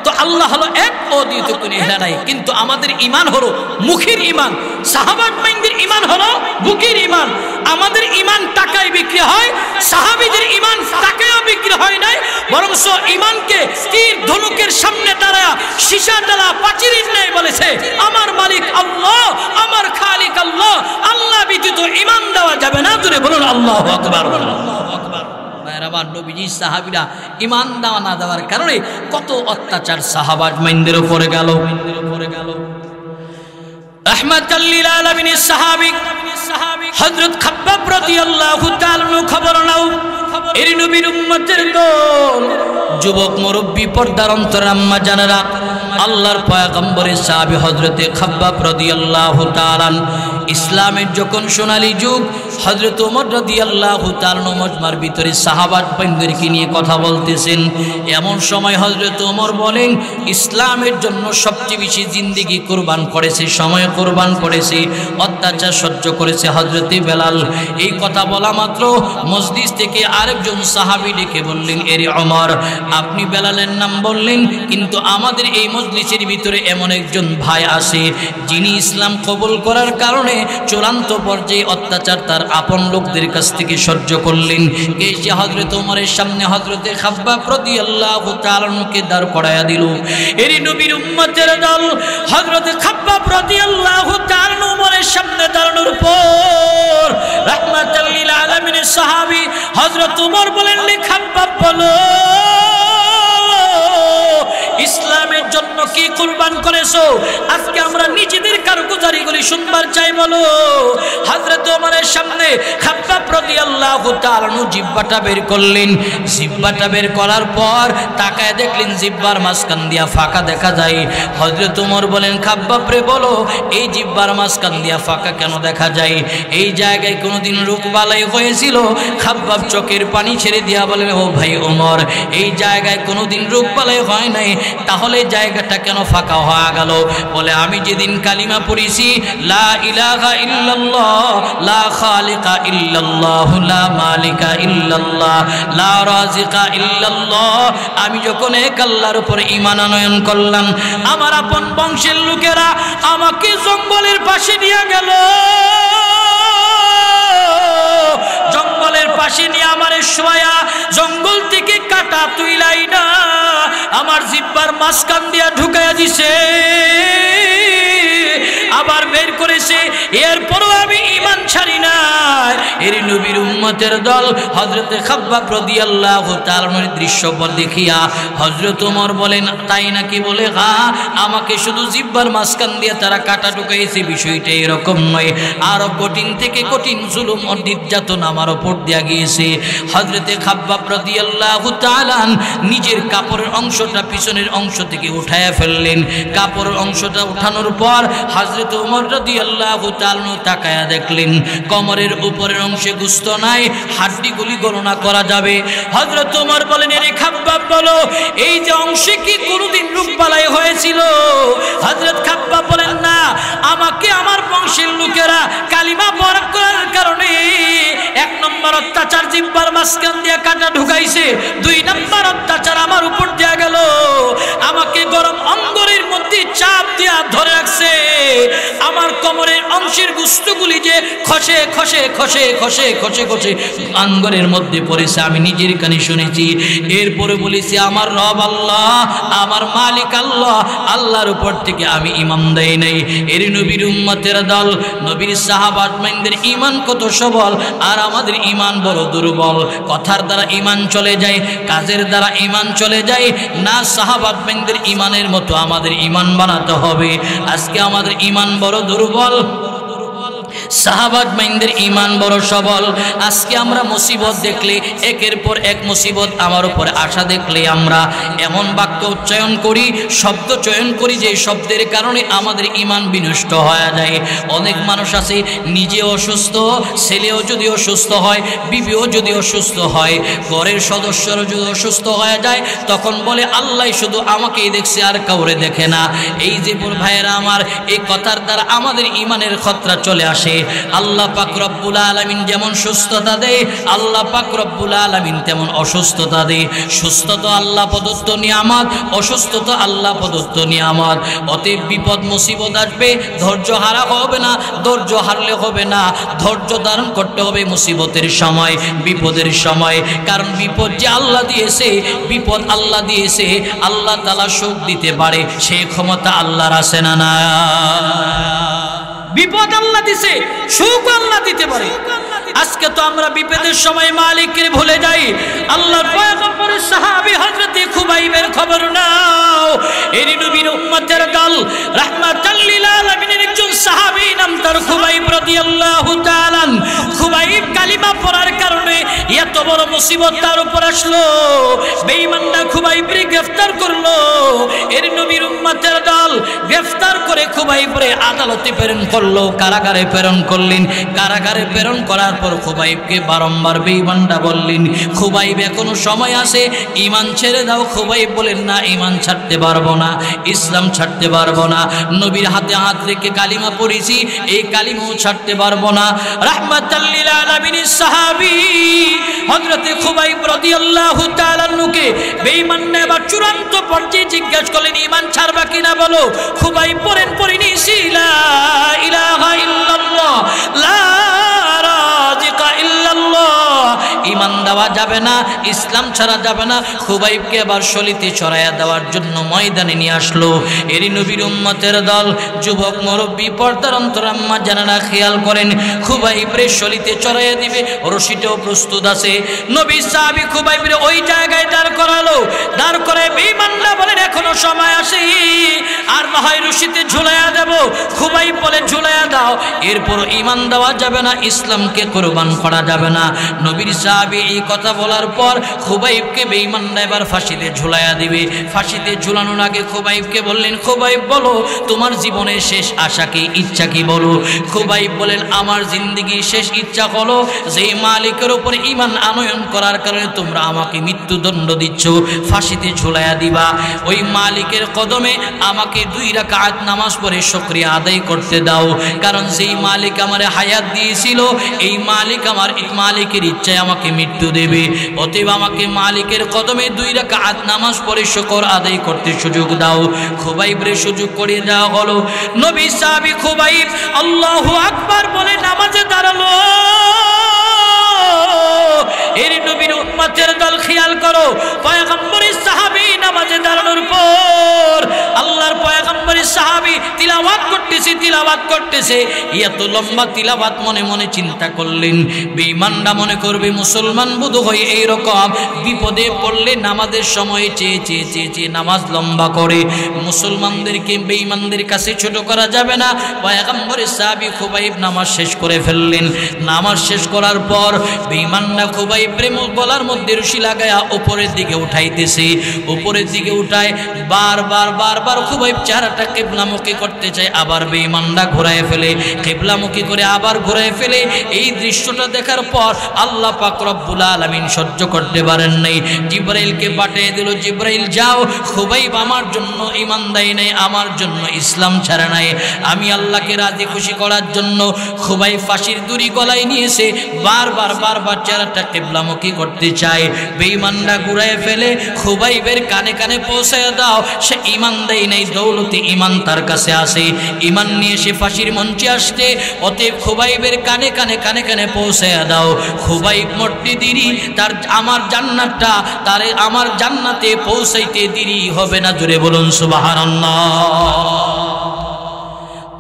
তো, আল্লাহ হলো এক, অদ্বিতীয় কোনো ইলাহ নাই। কিন্তু আমাদের ঈমান হলো মুখের ঈমান, সাহাবাদের ঈমান হলো বুকের ঈমান। আমাদের ঈমান টাকায় বিক্রি হয়, সাহাবীদের ঈমান টাকায়ও বিক্রি হয় নাই, বরং ঈমানকে তীর ধনুকের সামনে দাঁড়ায়া সীসা ডালা পাচিরের ন্যায় বলেছে আমার মালিক আল্লাহ, আমার খালিক আল্লাহ, আল্লাহ ব্যতীত ঈমান দেওয়া যাবে না। জোরে বলুন আল্লাহু আকবার। আমার নবীজি সাহাবীরা ঈমান দেওয়া না দেওয়ার কারণে কত অত্যাচার সাহাবার মাইনদের উপরে গেল। রাহমাতাল লিল আলামিনের সাহাবী হযরত খাব্বাব রাদিয়াল্লাহু তাআলা খবর নাও, এর নবীর উম্মতের দল, যুবক মুরব্বী পর্দার অন্তরে আম্মা জানেরা, আল্লাহর পয়গম্বরের সাহাবী হযরতে খাব্বাব রাদিয়াল্লাহু তাআলা ইসলামের যখন সোনালী যুগ, হযরত ওমর রাদিয়াল্লাহু তাআলা মজমার ভিতরে সাহাবাত বন্ধুদেরকে নিয়ে কথা বলতেছেন। এমন সময় হযরত ওমর বলেন, ইসলামের জন্য সবচেয়ে বেশি জিন্দেগি কুরবান করেছে, সময় কুরবান করেছে, অত্যাচার সহ্য করেছে হযরতে বেলাল। এই কথা বলা মাত্র মজলিস থেকে আরেকজন সাহাবী ডেকে বললেন, এরে ওমর, আপনি বেলালের নাম বললেন, কিন্তু আমাদের এই মজলিসের ভিতরে এমন একজন ভাই আছে যিনি ইসলাম কবুল করার কারণে চূড়ান্ত পর্যায়ে অত্যাচার তার আপন লোকদের কাছ থেকে সহ্য করলেন। এসে হযরত ওমরের সামনে হযরতে খাব্বাব রাদিয়াল্লাহু তাআলা কে দাঁড় করায়া দিল। এরই নবীর উম্মতের দল হযরতে খাব্বাব রাদিয়াল্লাহু তাআলা ওমরের সামনে দাঁড়ানোর পর রাহমাতাল লিল আলামিনের সাহাবী হযরত ওমর বলেন খাব্বাব বলো ইসলামের জন্য কি কুরবান করেছো? আজকে আমরা নিজেদের কারগুজারিগুলি শুনবার চাই। বলো। হযরত ওমরের সামনে খাব্বাব রাদিয়াল্লাহু তাআলা জিহ্বাটা বের করলেন। জিহ্বাটা বের করার পর তাকায় দেখলেন জিহ্বার মাঝখান দিয়া ফাঁকা দেখা যায়। হযরত ওমর বলেন খাব্বাব রে বলো এই জিহ্বার মাঝখান দিয়া ফাঁকা কেন দেখা যায়? এই জায়গায় কোনোদিন রোগবালাই হয়েছিল? খাব্বাব চোখের পানি ছেড়ে দিয়া বলেন ও ভাই ওমর এই জায়গায় কোনোদিন রোগবালাই হয় নাই, তাহলে জায়গাটা কেন ফাঁকা হয়ে গেল? বলে আমি যেদিন কালিমা পড়েছি লা ইলাহা ইল্লাল্লাহ লা খালিকা ইল্লাল্লাহ লা মালিকা ইল্লাল্লাহ লা রাজিকা ইল্লাল্লাহ, আমি যখন এক আল্লাহর উপর ঈমান আনয়ন করলাম আমার আপন বংশের লোকেরা আমাকে জঙ্গলের পাশে নিয়ে গেল। জঙ্গলের পাশে নিয়ে আমারে শোয়া জঙ্গল থেকে কাটা তুইলাই না আমার জিহ্বার মাঝখান দিয়া ঢুকাইয়া দিছে, আবার বের করেছে। এরপরও আমি ঈমান ছাড়ি না। এর নবীর উম্মতের দল হযরত খাব্বাব রাদিয়াল্লাহু তাআলার দৃশ্যপট দেখিয়া হযরত ওমর বলেন তাই নাকি? বলে হ্যাঁ, আমাকে শুধু জিহ্বার মাঝখান দিয়ে তারা কাটা ঢুকাইছে। বিষয়টা এরকম নয়, আরো কঠিন থেকে কঠিন জুলুম ও নির্যাতন আমার উপর দেয়া গিয়েছে। হযরত খাব্বাব রাদিয়াল্লাহু তাআলা নিজের কাপড়ের অংশটা পিছনের অংশ থেকে উঠায়া ফেললেন। কাপড়ের অংশটা উঠানোর পর হযরত ওমর রাদিয়াল্লাহু তাআলা তাকায়া দেখলেন কোমরের উপরের অংশে গোশত নাই, হাড্ডিগুলি গণনা করা যাবে। হযরত ওমর বলেন এরে খাব্বাব বলো এই যে অংশে কি কোনোদিন রোগবালাই হয়েছিল? হযরত খাব্বাব বলেন না, আমাকে আমার বংশের লোকেরা কালিমা পড়া করার কারণে এক নম্বর অত্যাচার জিহ্বার মাঝখান দিয়ে কাটা ঢুকাইছে, দুই নম্বর অত্যাচার আমার উপর দেয়া গেল, আমাকে গরম অঙ্গরের মধ্যে চাপ দিয়া ধরে রাখছে, আমার কোমরের অংশের গোশতগুলি যে খসে খসে খসে খসে খসে খসে অঙ্গরের মধ্যে পড়েছে আমি নিজের কানে শুনেছি। এরপরে বলেছি আমার রব আল্লাহ, আমার মালিক আল্লাহ, আল্লাহর উপর থেকে আমি ঈমান দেই নাই। এর নবীর উম্মতের দল নবীর সাহাবাদের ঈমান কত সবল আর আমাদের ঈমান বড় দুর্বল। কথার দ্বারা ঈমান চলে যায়, কাজের দ্বারা ঈমান চলে যায় না। সাহাবাদের ঈমানের মতো আমাদের ঈমান বানাতে হবে। আজকে আমাদের ঈমান বড় দুর্বল, সাহাবাদের ঈমান বড় সবল। আজকে আমরা মুসিবত দেখলে একের পর এক মুসিবত আমার উপরে আসা দেখলে আমরা এমন বাক্য উচ্চারণ করি, শব্দ চয়ন করি যে শব্দের কারণে আমাদের ঈমান বিনষ্ট হয়ে যায়। অনেক মানুষ আছে নিজে অসুস্থ, ছেলেও যদি অসুস্থ হয়, বিবিও যদি অসুস্থ হয়, ঘরের সদস্যরা যদি অসুস্থ হয়ে যায় তখন বলে আল্লাহ শুধু আমাকেই দেখছে আর কাউরে দেখে না। এই যে ভাইয়েরা আমার, এই কথার দ্বারা আমাদের ঈমানের খতরা চলে আসে। আল্লাহ পাক রব্বুল আলামিন যেমন সুস্থতা দেয়, আল্লাহ পাক রব্বুল আলামিন তেমন অসুস্থতা দেয়। সুস্থতা আল্লাহ প্রদত্ত নিয়ামত, অসুস্থতা আল্লাহ প্রদত্ত নিয়ামত। অতএব বিপদ মুসিবত আসবে, ধৈর্য হারা হবে না, ধৈর্য হারলে হবে না, ধৈর্য ধারণ করতে হবে মুসিবতের সময়, বিপদের সময়। কারণ বিপদ যে আল্লাহ দিয়েছে, বিপদ আল্লাহ দিয়েছে, আল্লাহ তাআলা সুখ দিতে পারে, সেই ক্ষমতা আল্লাহর আছে না? না, বিপদ আল্লাহ দিছে, সুখ আল্লাহ দিতে পারে। আজকে তো আমরা বিপদের সময় মালিককে ভুলে যাই। আল্লাহর পয়গম্বরের সাহাবী হযরত খুবাইবের খবর নাও। এই নবীর উম্মতের দল রাহমাতাল লিল আলামিনের একজন সাহাবী নাম তার খুবাইব রাদিয়াল্লাহু তাআলা। খুবাইব কালিমা পড়ার কারণে এত বড় মুসিবত তার উপর আসলো। বেঈমানরা খুবাইবকে গ্রেফতার করলো। এর নবীর উম্মতের দল গ্রেফতার করে খুবাইবকে আদালতে প্রেরণ করলো, কারাগারে প্রেরণ করলেন। কারাগারে প্রেরণ করার পর খুবাইবকে বারংবার বেঈমানরা বললেন খুবাইব এখনো সময় আছে, ঈমান ছেড়ে দাও। খুবাইব বলেন না, ঈমান ছাড়তে পারবো না, ইসলাম ছাড়তে পারবো না, নবীর হাতে হাত রেখে কালিমা পড়েছি, এই কালিমাও ছাড়তে পারবো না। রাহমাতাল লিল আলামিনের সাহাবী হযরত খুবাইব রাদিয়াল্লাহু তাআলা আনহুকে বেঈমানরা এবার চূড়ান্ত পর্যায়ে জিজ্ঞাসা করলেন ঈমান ছাড়বা কিনা বলো। খুবাইব পড়েন পড়িনি লা ইলাহা ইল্লাল্লাহ লা রাজিকা ইল্লাল্লাহ, ঈমান দেওয়া যাবে না, ইসলাম ছাড়া যাবে না। খুবাইবকে আবার শলিতে চড়াইয়া দেওয়ার জন্য ময়দানে নিয়ে আসলো। এরই নবীর উম্মতের দল, যুবক মুরব্বী, পর্দার অন্তরাম্মা জানারা খেয়াল করেন, খুবাইবরে শলিতে চড়াইয়া দিবে, রশিটাও প্রস্তুত আছে। নবী সাহাবী খুবাইবরে ওই জায়গায় দাঁড় করালো। দাঁড় করে বেঈমানরা বলেন এখনো সময় আছে, আর না হয় রশিতে ঝুলাইয়া দেব। খুবাইব বলে ঝুলাইয়া দাও, এরপর ঈমান দেওয়া যাবে না, ইসলামকে কুরবান করা যাবে না। নবীর সাহাবী এই কথা বলার পর খুবাইবকে বেঈমানরা এবার ফাঁসিতে ঝুলাইয়া দিবে। ফাঁসিতে ঝুলানোর আগে খুবাইবকে বললেন, খুবাইব বলো তোমার জীবনের শেষ আশা কি, ইচ্ছা কি বলো। খুবাইব বলেন আমার জিন্দেগির শেষ ইচ্ছা হলো যে মালিকের উপর ঈমান আনয়ন করার কারণে তোমরা আমাকে মৃত্যুদণ্ড দিচ্ছ, ফাঁসিতে ঝুলাইয়া দিবা। ওই মালিকের কদমে আমাকে 2 রাকাত নামাজ পড়ে শুকরিয়া আদায় করতে দাও, কারণ যেই মালিক আমারে হায়াত দিয়েছিল এই মালিক আমার মালিকের ইচ্ছায় আমাকে মৃত্যু দেবে। অতএব আমাকে মালিকের কদমে 2 রাকাত নামাজ পড়ে শুকর আদায় করতে সুযোগ দাও। খুবাইবরে সুযোগ করে দেওয়া হলো। নবী সাহাবী খুবাইব আল্লাহু আকবার বলে নামাজে দাঁড়ালো। এর নবীর উম্মতের দল খেয়াল করো, পয়গম্বরের সাহাবী নামাজে দাঁড়ানোর পর আল্লাহর পয়গম্বরের সাহাবী তিলাওয়াত করতেছে। এত লম্বা তিলাওয়াত মনে মনে চিন্তা করলেন, বেঈমানরা মনে করবে মুসলমান বোধ হয় এইরকম বিপদে পড়লে নামাজের সময় চেয়ে নামাজ লম্বা করে। মুসলমানদেরকে বেঈমানদের কাছে ছোট করা যাবে না। পয়গম্বরের সাহাবী খুবাইব নামাজ শেষ করে ফেললেন। নামাজ শেষ করার পর বেঈমানরা খুবাইব প্রেম গলার মধ্যে রশি লাগায়া উপরের দিকে উঠাইতেছে। উপরের দিকে উঠায় বারবার খুবাইব চেহারাটা কিবলামুখী করতে চায়, আবার বেঈমানরা ঘোরায় ফেলে, কিবলামুখী করে আবার ঘোরায় ফেলে। এই দৃশ্যটা দেখার পর আল্লাহ পাক রব্বুল আলামিন সহ্য করতে পারেন নাই, জিবরাইলকে পাঠিয়ে দিল, জিবরাইল যাও, খুবাইব আমার জন্য ঈমান দেয় নাই, আমার জন্য ইসলাম ছাড়া নাই, আমি আল্লাহকে রাজি খুশি করার জন্য খুবাইব ফাঁসির দড়ি গলায় নিয়েছে। বারবার চেহারাটা কিবলামুখী করতে চায়। বেঈমানরা ঘুরায় ফেলে, খুবাইবের কানে কানে পৌঁছায় দাও, সে ঈমান দেয় নাই, দৌলতে ঈমান তার কাছে আসে, ঈমান নিয়ে সে ফাঁসির মঞ্চে আসতে। অতএব খুবাইবের কানে কানে পৌঁছায় দাও। খুবাইব মরতে দেরি, তার আমার জান্নাতটা তারে আমার জান্নাতে পৌঁছাইতে দেরি হবে না। জোরে বলুন সুবহানাল্লাহ।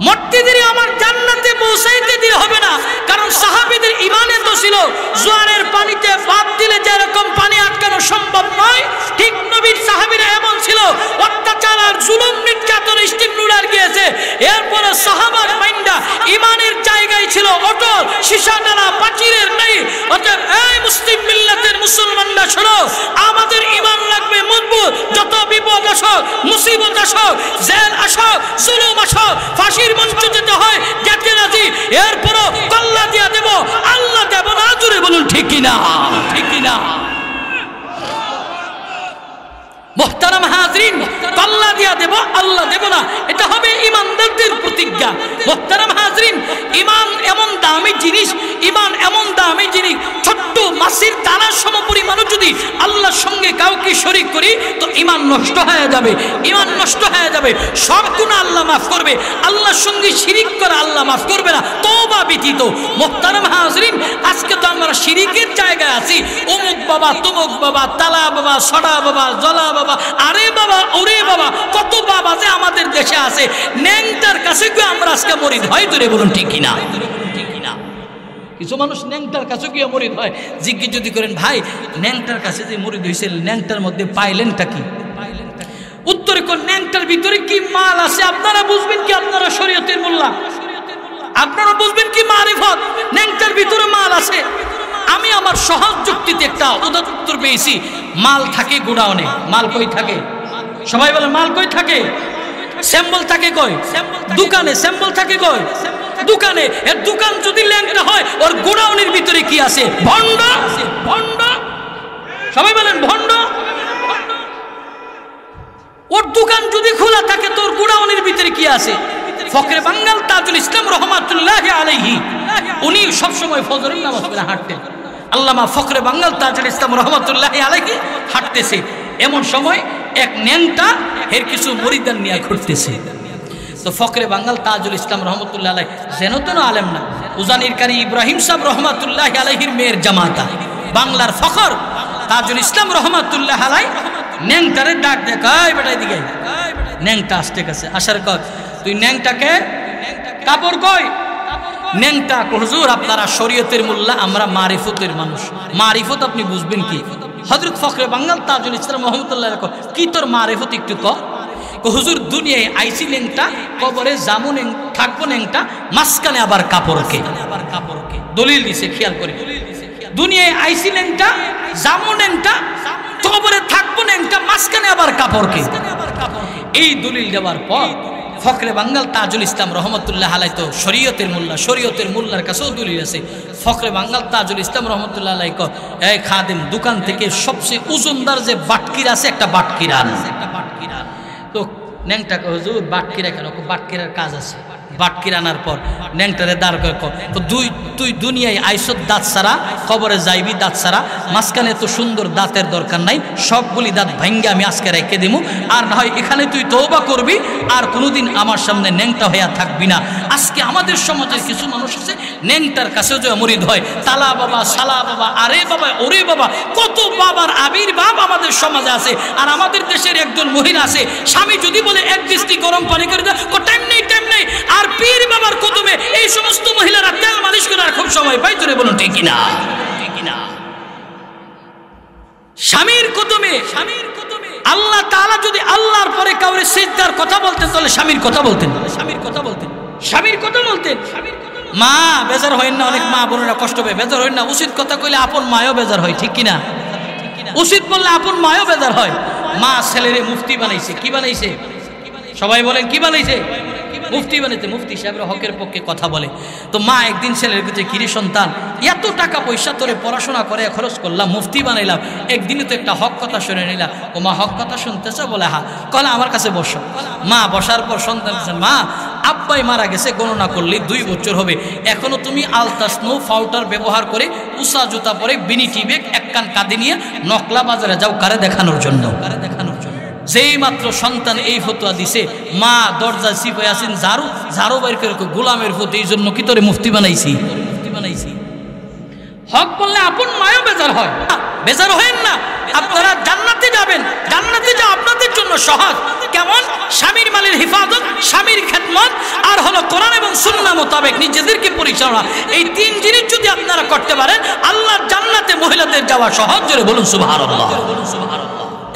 মরতে দেরি, আমার জান্নাতে পৌঁছাইতে দেরি হবে না, কারণ সাহাবীদের ঈমানে তো ছিল জোয়ারের পানিতে বাদ দিলে যেরকম পানি আটকানো সম্ভব নয়, ঠিক নবীর সাহাবীরা এমন ছিল, অত্যাচার আর জুলুম নির্যাতন ইস্তিমনুরার গিয়েছে, এরপরে সাহাবার মাইন্ডা ঈমানের জায়গায় ছিল অটল, সীসা ডালা পাচিরের নেই। অতএব এই মুসলিম মিল্লাতের মুসলমানরা শোনো, আমাদের ঈমান লাগবে মজবুত। যত বিপদ আসুক, মুসিবত আসুক, জেল আসুক, জুলুম আসুক, ফাঁসির মঞ্চে যেতে হয় যেতে রাজি, এরপরও কল্লা দিয়া দেব, আল্লাহ দেব না। জোরে বলুন ঠিক কিনা, ঠিক কিনা। মুহতারাম হাজরিন, কল্লা দিয়া দেব, আল্লাহ দেব না, এটা হবে ঈমানদারদের প্রতিজ্ঞা। মুহতারাম হাজরিন, ঈমান এমন দামি জিনিস, ঈমান এমন দামি জিনিস, ছোট্ট মাছির দানার সমপরিমাণও যদি আল্লাহর সঙ্গে কাউকে শরীক করি তো ঈমান নষ্ট হয়ে যাবে, ঈমান নষ্ট হয়ে যাবে। সব গুনাহ আল্লাহ মাফ করবে, আল্লাহর সঙ্গে শিরিক করা আল্লাহ মাফ করবে না, তওবা ব্যতীত। মুহতারাম হাজরিন, আজকে তো আমরা শিরিকের জায়গায় আছি, অমুক বাবা, তমুক বাবা, তালা বাবা, সড়া বাবা, জলা বাবা, আরে বাবা, ওরে বাবা, কত বাবা যে আমাদের দেশে আছে। ন্যাংটার কাছে গিয়ে আমরা আজকে মরিদ হয়। ধরে বলুন ঠিক কিনা, ঠিক কিনা। কিছু মানুষ ন্যাংটার কাছে গিয়ে মরিদ হয়। জিজ্ঞেস যদি করেন ভাই ন্যাংটার কাছে যে মরিদ হয়েছে, ন্যাংটার মধ্যে পাইলেনটা কি? উত্তরে কোন ন্যাংটার ভিতরে কি মাল আছে আপনারা বুঝবেন কি? আপনারা শরীয়তের মোল্লা, আপনারা বুঝবেন কি মারিফত? ন্যাংটার ভিতরে মাল আছে। আমি আমার সহজ যুক্তিতে একটা উত্তর পেয়েছি, মাল থাকে গোডাউনে। মাল কই থাকে? সবাই বলে মাল কই থাকে? স্যাম্পল থাকে কই? দোকানে। স্যাম্পল থাকে কই? দোকানে। এর দোকান যদি ল্যাংটা হয়, ওর গোডাউনের ভিতরে কি আছে? ভণ্ড। ভণ্ড। সবাই বলেন ভণ্ড। ওর দোকান যদি খোলা থাকে, তোর গোডাউনের ভিতরে কি আছে? ফখরে বাঙ্গাল তাজুল ইসলাম রহমাতুল্লাহি আলাইহি, উনি সবসময় ফজরের নামাজ পড়ে হাঁটতেন। আল্লামা ফখরে বাঙ্গাল তাজুল ইসলাম রহমাতুল্লাহি আলাইহি হাঁটতেছে, এমন সময় এক ন্যাংটা এর কিছু মুরিদান নিয়ে ঘুরতেছে। তো ফখরে বাঙ্গাল তাজুল ইসলাম রহমতুল্লাহ আলাইহি যেন তেন আলেম না, উজানির কারি ইব্রাহিম সাহেব রহমাতুল্লাহি আলাইহির মেয়ের জামাতা, বাংলার ফখর তাজুল ইসলাম রহমাতুল্লাহ আলাই ন্যাংটারে ডাক দেখায় বেটাই দিকে ন্যাংটা আসতে গেছে আসার কর তুই ন্যাংটাকে কাপড় কই ন্যাংটা হুজুর আপনারা শরীয়তের মোল্লা আমরা মারিফতের মানুষ মারিফত আপনি বুঝবেন কি হযরত ফখরে বাঙ্গাল তাজুল ইসলাম রহমাতুল্লাহ কি তোর মারিফত একটু ক হুজুর দুনিয়ায় আইসি ন্যাংটা কবরে জামু থাকবো ন্যাংটা মাঝখানে আবার কাপড়কে দলিল দিছে খেয়াল করে দুনিয়ায় আইসি ন্যাংটা জামু ন্যাংটা কবরে থাকবো ন্যাংটা মাঝখানে আবার কাপড়কে এই দলিল দেওয়ার পর ফখরে বাঙ্গাল তাজুল ইসলাম রহমতুল্লাহ আলাই তো শরীয়তের মোল্লার কাছেও দলিল আছে ফখরে বাঙ্গাল তাজুল ইসলাম রহমতুল্লাহ আলাই এই খাদেম দোকান থেকে সবচেয়ে ওজনদার যে বাটকির আছে একটা বাটকির আন তো ন্যাংটা হুজুর বাটকিরা কেন বাটকিরার কাজ আছে বাটকির আনার পর ন্যাংটারে দাঁড় করে তো তুই দুনিয়ায় আইসত দাঁত ছাড়া কবরে যাইবি দাঁত ছাড়া মাঝখানে তো সুন্দর দাঁতের দরকার নাই সবগুলি দাঁত ভাঙ্গে আমি আজকে রেখে দেবো আর না হয় এখানে তুই তওবা করবি আর কোনোদিন আমার সামনে ন্যাংটা হইয়া থাকবি না আজকে আমাদের সমাজের কিছু মানুষ আছে ন্যাংটার কাছেও যে মুরিদ হয় তালা বাবা সালা বাবা আরে বাবা ওরে বাবা কত বাবার আবির্ভাব আমাদের সমাজে আছে আর আমাদের দেশের একজন মহিলা আছে স্বামী যদি বলে এক দৃষ্টি গরম পানি করে দেয় টাইম নেই আর পীর বাবার কদমে এই সমস্ত মহিলারা তেল মালিশ করার খুব সময় পাই তোরে বলুন ঠিক কিনা স্বামীর কদমে আল্লাহ তাআলা যদি আল্লাহর পরে কাউরে সিজদার কথা বলতেন তাহলে স্বামীর কথা বলতেন মা বেজার হয় না অনেক মা বোনেরা কষ্ট পায় বেজার হয় না উচিত কথা কইলে আপন মায়ও বেজার হয় ঠিক কিনা উচিত বললে আপন মায়ও বেজার হয় মা ছেলেরে মুফতি বানাইছে কি বানাইছে সবাই বলেন কি বানাইছে মুফতি বানাইতে মুফতি সাহেবরা হকের পক্ষে কথা বলে তো মা একদিন ছেলের কাছে কিরে সন্তান এত টাকা পয়সা তোরে পড়াশোনা করে খরচ করলাম মুফতি বানাইলাম একদিনে তো একটা হক কথা শুনে নিলাম ও মা হক কথা শুনতেছ বলে হা কলে আমার কাছে বসো মা বসার পর সন্তান মা আব্বাই মারা গেছে গণনা করলে 2 বছর হবে এখনো তুমি আলতাসনো ফাউটার ব্যবহার করে উষা জুতা পরে বিনিটি বেগ এক কান কাঁধে নিয়ে নকলা বাজারে যাও কারে দেখানোর জন্য যেই মাত্র সন্তান এই ফতোয়া দিছে মা দরজা চিপে আছেন ঝাড়ু বাইর করে গোলামের ফতো এই জন্য কি তোরে মুফতি বানাইছি হক বললে আপন মায়ও বেজার হয় বেজার হয়েন না আপনারা জান্নাতে যাবেন জান্নাতে যাওয়া আপনাদের জন্য সহজ কেমন স্বামীর মালের হিফাজত স্বামীর খেদমত আর হলো কোরআন এবং সুন্নাহ মোতাবেক নিজেদেরকে পরিচালনা এই 3 জিনিস যদি আপনারা করতে পারেন আল্লাহর জান্নাতে মহিলাদের যাওয়া সহজ জোরে বলুন সুবহানাল্লাহ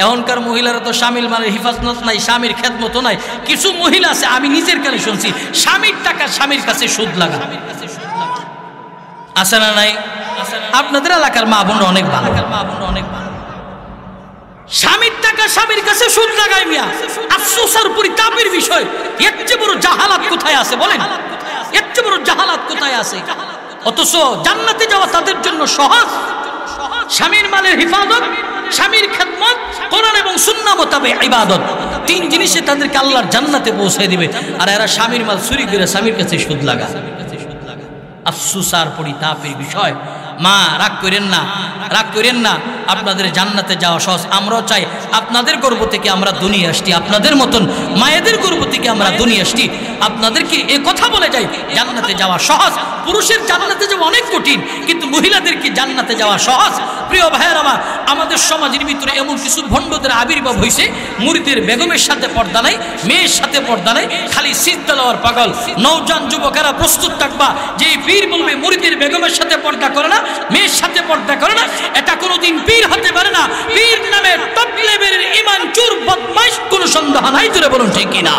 এখনকার মহিলারা তো স্বামীর মালের হিফাজত নাই স্বামীর খেদমতও নাই কিছু মহিলা আছে আমি নিজের কানে শুনছি স্বামীর টাকা স্বামীর কাছে সুদ লাগা আছে না নাই আপনাদের এলাকার মা বোন অনেক ভালো স্বামীর টাকা স্বামীর কাছে সুদ লাগাই মিয়া আফসোস আর পরিতাপের বিষয় এর চেয়ে বড় জাহালাত কোথায় আছে বলেন এর চেয়ে বড় জাহালাত কোথায় আছে অথচ জান্নাতে যাওয়া তাদের জন্য সহজ স্বামীর মালের হিফাজত স্বামীর খেদমত কোরআন এবং সুন্নাহ মোতাবেক ইবাদত 3 জিনিসে তাদেরকে আল্লাহর জান্নাতে পৌঁছে দিবে আর এরা স্বামীর মাল চুরি করে স্বামীর কাছে সুদ লাগা আফসোস আর পরিতাপের বিষয় মা রাগ করেন না আপনাদের জান্নাতে যাওয়া সহজ আমরাও চাই আপনাদের গর্ভ থেকে আমরা দুনিয়া আসছি আপনাদের মতন মায়েদের গর্ভ থেকে আমরা দুনিয়া আসছি আপনাদেরকে এই কথা বলে যাই জান্নাতে যাওয়া সহজ পুরুষের জান্নাতে যাওয়া অনেক কঠিন কিন্তু মহিলাদেরকে জান্নাতে যাওয়া সহজ প্রিয় ভাইয়েরা আমাদের সমাজের ভিতরে এমন কিছু ভণ্ডদের আবির্ভাব হয়েছে মুরিদের বেগমের সাথে পর্দা নাই মেয়ের সাথে পর্দা নাই খালি সিজদা দেওয়ার পাগল নওজোয়ান যুবকেরা প্রস্তুত থাকবা যে পীর বলবে মুরিদের বেগমের সাথে পর্দা করে না মেয়ের সাথে পর্দা করে না এটা কোনোদিন পীর হতে পারে না পীর নামে টপ লেভেলের ঈমান চোর বদমাইশ কোনো সন্দেহ নাই জোরে বলুন ঠিক কিনা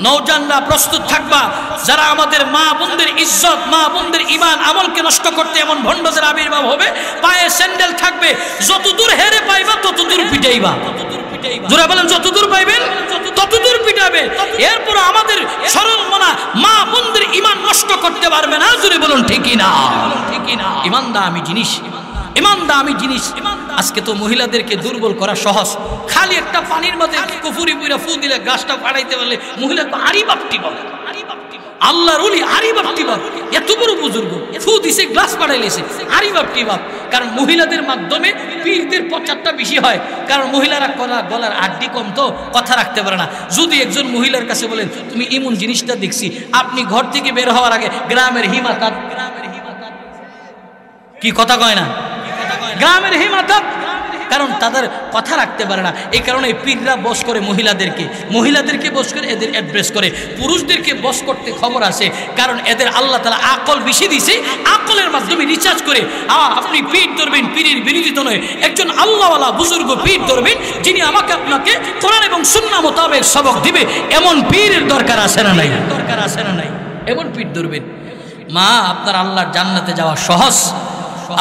নওজোয়ানরা প্রস্তুত থাকবা যারা আমাদের মা বোনদের ইজ্জত মা বোনদের ঈমান আমলকে নষ্ট করতে এমন ভণ্ডদের আবির্ভাব হবে পায়ে স্যান্ডেল থাকবে যতদূর হেরে পাইবা ততদূর পিটাইবা জোরে বলেন যতদূর পাইবেন ততদূর পিটাবে এরপর আমাদের সরল মনা মা বোনদের ঈমান নষ্ট করতে পারবে না জোরে বলুন ঠিক কিনা ঈমান দামি জিনিস আজকে তো মহিলাদেরকে দুর্বল করা সহজ খালি একটা পানির মধ্যে কুফুরি পুরা ফু দিলে গাছটা ফাড়াইতে পারলে মহিলা তো আরি বাপটি বলে আল্লাহর ওলি আরি বাপটি বাপ এত বড় বুজুর্গ ফু দিছে গ্লাস ফাড়াইলেছে আরি বাপটি বাপ কারণ মহিলাদের মাধ্যমে পীরদের প্রচারটা বেশি হয় কারণ মহিলারা গলার আড্ডি কম তো কথা রাখতে পারে না যদি একজন মহিলার কাছে বলেন তুমি এমন জিনিসটা দেখছি আপনি ঘর থেকে বের হওয়ার আগে গ্রামের হিমাকাত কি কথা কয় না, গ্রামের হিমাতক, কারণ তাদের কথা রাখতে পারে না। এই কারণে পীররা বস করে মহিলাদেরকে বস করে এদের অ্যাড্রেস করে, পুরুষদেরকে বস করতে খবর আসে, কারণ এদের আল্লাহ তাআলা আকল বেশি দিছে, আকলের মাধ্যমে রিচার্জ করে আপনি পীর ধরবেন, পীরের বিরোধিত নয়, একজন আল্লাহওয়ালা বুজুর্গ পীর ধরবেন যিনি আমাকে আপনাকে কোরআন এবং সুন্নাহ মোতাবেক সবক দিবে, এমন পীরের দরকার আছে না নাই? এমন পীর ধরবেন। মা, আপনার আল্লাহর জান্নাতে যাওয়া সহজ।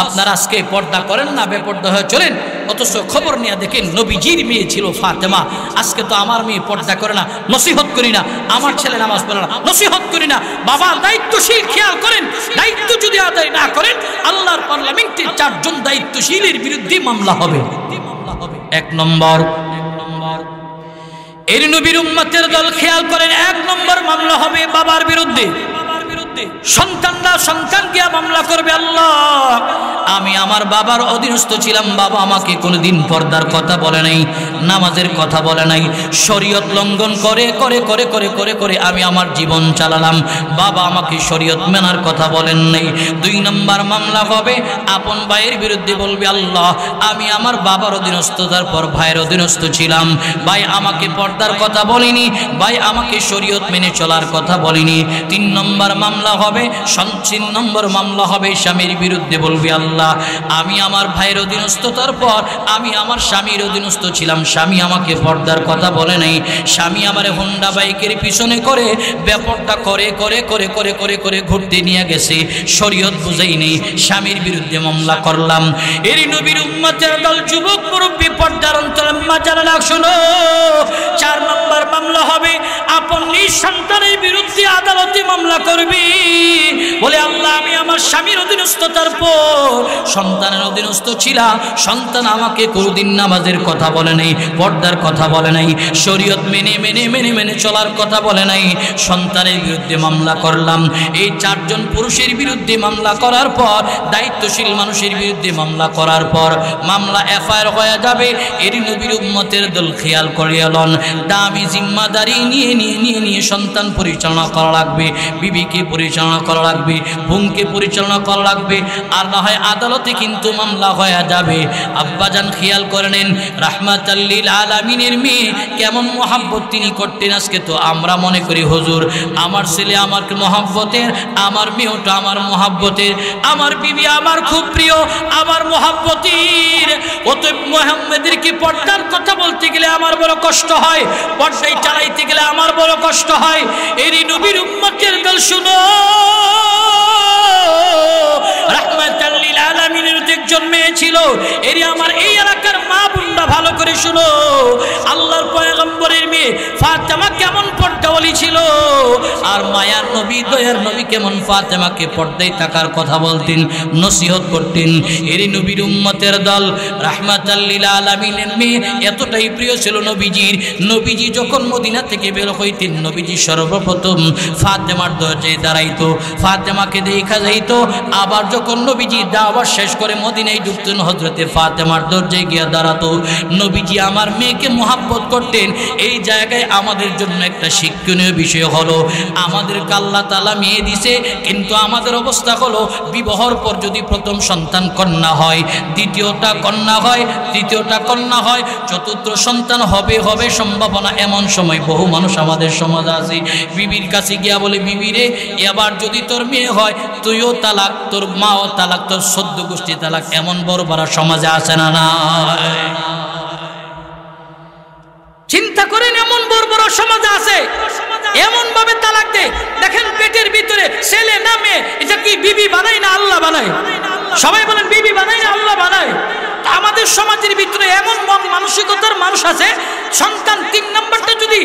আপনারা আজকে পর্দা করেন না, বেপর্দা হয়ে চলেন, অথচ খবর নিয়ে দেখেন নবীজির মেয়ে ছিল ফাতেমা। আজকে তো আমার মেয়ে পর্দা করে না, নসিহত করি না, আমার ছেলে নামাজ পড়ে না, নসিহত করি না। বাবা দায়িত্বশীল, খেয়াল করেন, দায়িত্ব যদি আদায় না করেন আল্লাহর পার্লামেন্টে 4 জন দায়িত্বশীলের বিরুদ্ধে মামলা হবে। 1 নম্বর, এর নবীর উম্মতের দল খেয়াল করেন, 1 নম্বর মামলা হবে বাবার বিরুদ্ধে। সন্তানরা সন্তানকে মামলা করবে, আল্লাহ আমি আমার বাবার অধীনস্থ ছিলাম, বাবা আমাকে কোনোদিন পর্দার কথা বলে নাই, নামাজের কথা বলে নাই, শরীয়ত লঙ্ঘন করে করে করে করে করে করে আমি আমার জীবন চালালাম, বাবা আমাকে শরীয়ত মেনার কথা বলেন নাই। 2 নম্বর মামলা হবে আপন ভাইয়ের বিরুদ্ধে, বলবে আল্লাহ আমি আমার বাবার অধীনস্থতার পর ভাইয়ের অধীনস্থ ছিলাম, ভাই আমাকে পর্দার কথা বলেনি, ভাই আমাকে শরীয়ত মেনে চলার কথা বলেনি। 3 নম্বর মামলা হবে, 3 নম্বর মামলা হবে স্বামীর বিরুদ্ধে, বলবে আল্লাহ আমি আমার ভাইয়ের অধীনস্থতার পর আমি আমার স্বামীর অধীনস্থ ছিলাম, স্বামী আমাকে পর্দার কথা বলে নাই, স্বামী আমার হোন্ডা বাইকের পিছনে করে বেপর্দা করে করে করে করে করে করে ঘুরতে নিয়ে গেছে, শরীয়ত বুঝাই নেই, স্বামীর বিরুদ্ধে মামলা করলাম। এরই নবীর উম্মতের দল যুবক মুরব্বী পর্দার অন্তরে মা জানা শোনো, 4 নম্বর মামলা হবে আপন নিজ সন্তানের বিরুদ্ধে আদালতে মামলা করবি, বলে আল্লাহ আমি আমার স্বামীর অধীনস্থতার পর সন্তানের অধীনস্থ ছিলাম, সন্তান আমাকে কোনদিন নামাজের কথা বলে নাই, পর্দার কথা বলে নাই, শরীয়ত মেনে মেনে মেনে মেনে চলার কথা বলে নাই, সন্তানের বিরুদ্ধে মামলা করলাম। এই 4 জন পুরুষের বিরুদ্ধে মামলা করার পর, দায়িত্বশীল মানুষের বিরুদ্ধে মামলা করার পর মামলা এফআইআর হয়ে যাবে। এর নবীর উম্মতের দল খেয়াল করিয়া লন, দামি জিম্মাদারি নিয়ে নিয়ে নিয়ে নিয়ে সন্তান পরিচালনা করা লাগবে, বিবিকে পরিচালনা করা লাগবে, বোনকে পরিচালনা করা লাগবে, আর না হয় আদালতে কিন্তু মামলা হয়ে যাবে। আব্বাজান খেয়াল করে নেন, রাহমাতাল লিল আলামিনের মেয়ে কেমন মহাব্বত তিনি করতেন। আজকে তো আমরা মনে করি হুজুর আমার ছেলে আমার মহাব্বতের, আমার মেয়েটা আমার মহাব্বতের, আমার বিবি আমার খুব প্রিয়, আমার মহাব্বতের, অতএব মুহাম্মাদেরকে পর্দার কথা বলতে গেলে আমার বড় কষ্ট হয়, পর্দায় চালাইতে গেলে আমার বড় কষ্ট হয়। এরই নবীর উম্মতের দল শুনো, রাহমাতাল লিল আলামিনের একজন মেয়ে ছিল, এরই আমার এই এলাকার মা বোনরা ভালো করে শুনো, আল্লাহর পয়গম্বরের মেয়ে ফাতেমা কেমন পর্দাওয়ালি ছিল, আর মায়ার নবী দয়ার নবী কেমন ফাতেমাকে পর্দায় থাকার কথা বলতেন, নসিহত করতেন। এরই নবীর উম্মতের দল রাহমাতাল লিল আলামিনের মেয়ে এতটাই প্রিয় ছিল নবীজির, নবীজি যখন মদিনা থেকে বের হইতেন নবীজি সর্বপ্রথম ফাতেমার দরজায় দাঁড়াইতো, ফাতেমাকে দেখা যাইতো। আবার যখন নবীজি দাওয়াত শেষ করে মদিনায় ঢুকতেন হযরতে ফাতেমার দরজায় গিয়ে দাঁড়াতো। নবীজি আমার মেয়েকে মহব্বত করতেন। এই জায়গায় আমাদের জন্য একটা শিক্ষণীয় বিষয় হলো, আমাদেরকে আল্লাহ তাআলা মেয়ে দিছে, কিন্তু আমাদের অবস্থা হলো বিবাহর পর যদি প্রথম সন্তান কন্যা হয়, দ্বিতীয়টা কন্যা হয়, তৃতীয়টা কন্যা হয়, চতুর্থ সন্তান হবে হবে সম্ভাবনা, এমন সময় বহু মানুষ আমাদের সমাজে আছে, বিবির কাছে গিয়া বলে বিবি রে এবার যদি তোর মেয়ে হয় তুইও তালাক, তোর মাও তালাক, তোর 14 গোষ্ঠী তালাক, এমন বড় বড় সমাজে আছে না না? চিন্তা করেন, এমন বড় বড় সমাজে আছে, এমন ভাবে তালাক দেয়। দেখেন পেটের ভিতরে ছেলে না মেয়ে, এটা কি বিবি বানায় না আল্লাহ বানায়? সবাই বলেন বিবি বানায় না আল্লাহ বানায়? আমাদের সমাজের ভিতরে এমন মানসিকতার মানুষ আছে, সন্তান 3 নম্বরটা যদি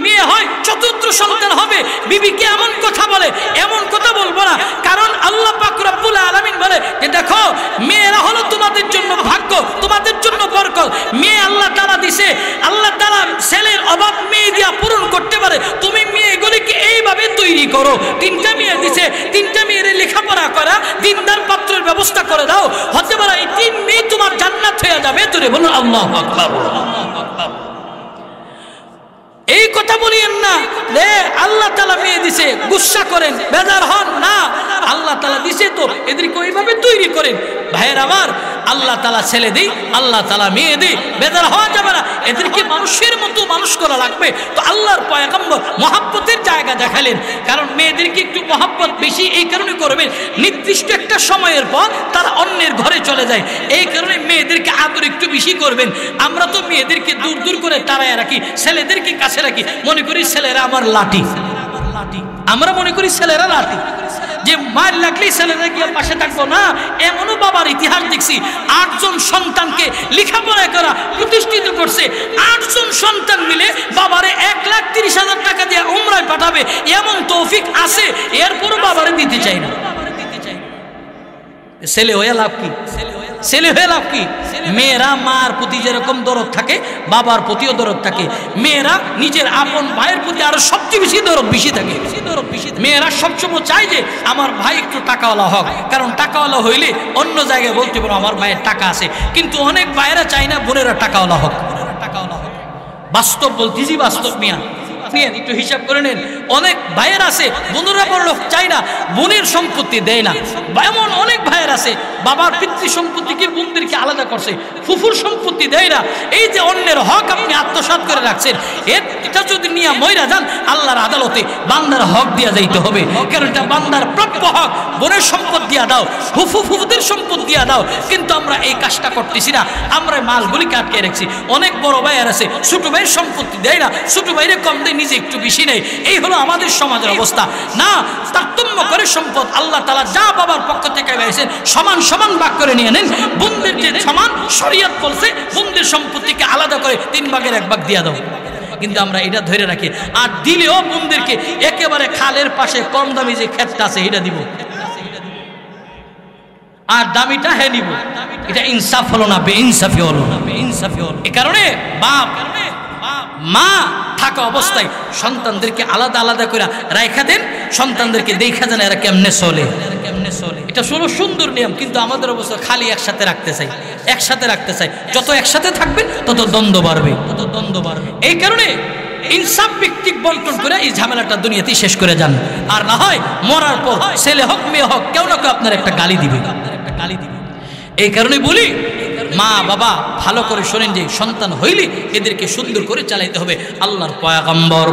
মেয়ে হয় চতুর্থ সন্তান হবে, বিবিকে এমন কথা বলে, এমন কথা বলবো না, কারণ আল্লাহ পাক রব্বুল আলামিন বলে যে দেখো মেয়েরা হলো তোমাদের জন্য ভাগ্য, তোমাদের জন্য বরকত। মেয়ে আল্লাহ তাআলা দিছে, আল্লাহ তাআলা ছেলের অভাব মেয়ে দিয়া পূরণ করতে পারে, তুমি মেয়েগুলিকে এইভাবে তৈরি করো। 3টা মেয়ে দিছে, 3টা মেয়ের লেখাপড়া করা, দিনদার পাত্রের ব্যবস্থা করে দাও, হতে পারে এই 3 মেয়ে তোমার জান্নাত হয়ে যাবে। তোরে বলুন আল্লাহু আকবার। এই কথা বলিয়েন না রে আল্লাহ তাআলা মেয়ে দিছে গুসা করেন বেজার হন না, আল্লাহ তাআলা দিছে তো এদেরকে ওইভাবে তৈরি করেন। ভাইয়ের আমার, আল্লাহ তাআলা ছেলে দেই, আল্লাহ তাআলা মেয়ে দেই, বেজার হওয়া যাবে না। এদেরকে মানুষের মতো মানুষ করা লাগবে। তো আল্লাহর পয়গম্বর মহব্বতের জায়গা দেখালেন, কারণ মেয়েদেরকে একটু মহব্বত বেশি এই কারণে করবেন, নির্দিষ্ট একটা সময়ের পর তারা অন্যের ঘরে চলে যায়, এই কারণে মেয়েদেরকে আদর একটু বেশি করবেন। আমরা তো মেয়েদেরকে দূর দূর করে তাড়ায় রাখি, ছেলেদেরকে কাছে রাখি, মনে করি ছেলেরা আমার লাঠি। আমরা মনে করি ছেলেরা লাঠি, যে মার লাগলেই ছেলেরা গিয়ে পাশে থাকবো না। এমনও বাবার ইতিহাস দেখছি, 8 জন সন্তানকে লেখাপড়া করা প্রতিষ্ঠিত করছে, 8 জন সন্তান মিলে বাবারে 1,30,000 টাকা দিয়ে উমরায় পাঠাবে, এমন তৌফিক আছে, এরপরও বাবারে দিতে চাই না। ছেলে হয়ে লাভ কি? ছেলে হয়ে লাভ কি? মেয়েরা মার প্রতি যেরকম দরদ থাকে বাবার প্রতিও দরদ থাকে, মেয়েরা নিজের আপন ভাইয়ের প্রতি আরো সবচেয়ে বেশি দরদ বেশি থাকে। মেয়েরা সবসময় চায় যে আমার ভাই একটু টাকাওয়ালা হোক, কারণ টাকাওয়ালা হইলে অন্য জায়গায় বলতে পারো আমার ভাইয়ের টাকা আছে। কিন্তু অনেক ভাইয়েরা চায় না বোনেরা টাকাওয়ালা হোক। বাস্তব বলতেছি, বাস্তব মিয়া একটু হিসাব করে নেন। অনেক ভাইয়ের আছে বোনেরা বড় লোক চাই না, বোনের সম্পত্তি দেয় না। এমন অনেক ভাইয়ের আছে বাবার পিতৃ সম্পত্তিকে বোনদেরকে আলাদা করছে, ফুফুর সম্পত্তি দেয় না। এই যে অন্যের হক আপনি আত্মসাৎ করে রাখছেন, এটা যদি নিয়ে মইরা যান আল্লাহর আদালতে বান্দার হক দিয়া যাইতে হবে, কারণ এটা বান্দার প্রাপ্য হক। বোনের সম্পদ দিয়া দাও, ফুফুদের সম্পদ দিয়া দাও, কিন্তু আমরা এই কাজটা করতেছি না। আমরা মালগুলিকে আটকে রাখছি। অনেক বড় ভাইয়ের আছে ছোট ভাইয়ের সম্পত্তি দেয় না, ছোট ভাইরে কম দেয়, নিজে একটু বেশি নেই। এই হলো আমাদের সমাজের অবস্থা। না, তারতম্য করে সম্পদ আল্লাহ তাআলা যা বাবার পক্ষ থেকে পেয়েছেন সমান সমান ভাগ করে নিয়ে নেন। বোনদের যে সমান শরীয়ত বলছে বোনদের সম্পত্তিকে আলাদা করে 3 ভাগের 1 ভাগ দিয়ে দাও, কিন্তু আমরা এটা ধরে রাখি। আর দিলেও বোনদেরকে একেবারে খালের পাশে কম দামি যে ক্ষেতটা আছে এটা দিব, আর দামিটা হ্যাঁ নিব। এটা ইনসাফ হলো না, বেইনসাফি হলো না, বেইনসাফি হলো। এই কারণে বাপ মা থাকা অবস্থায় সন্তানদেরকে আলাদা আলাদা করে রাখা দেন, সন্তানদেরকে দেখা যান এরা কেমনে চলে। এটা হলো সুন্দর নিয়ম, কিন্তু আমাদের অবস্থা খালি একসাথে রাখতে চাই, একসাথে রাখতে চাই। যত একসাথে থাকবেন তত দ্বন্দ্ব বাড়বে, তত দ্বন্দ্ব বাড়বে। এই কারণে ইনসাফ ভিত্তিক বন্টন করে এই ঝামেলাটা দুনিয়াতেই শেষ করে যান। আর না হয় মরার পর ছেলে হোক মেয়ে হোক কেউ না কেউ আপনার একটা গালি দিবে, একটা গালি দিবে। এই কারণে বলি মা বাবা ভালো করে শোনেন যে সন্তান হইলে এদেরকে সুন্দর করে চালাইতে হবে। আল্লাহর পয়গম্বর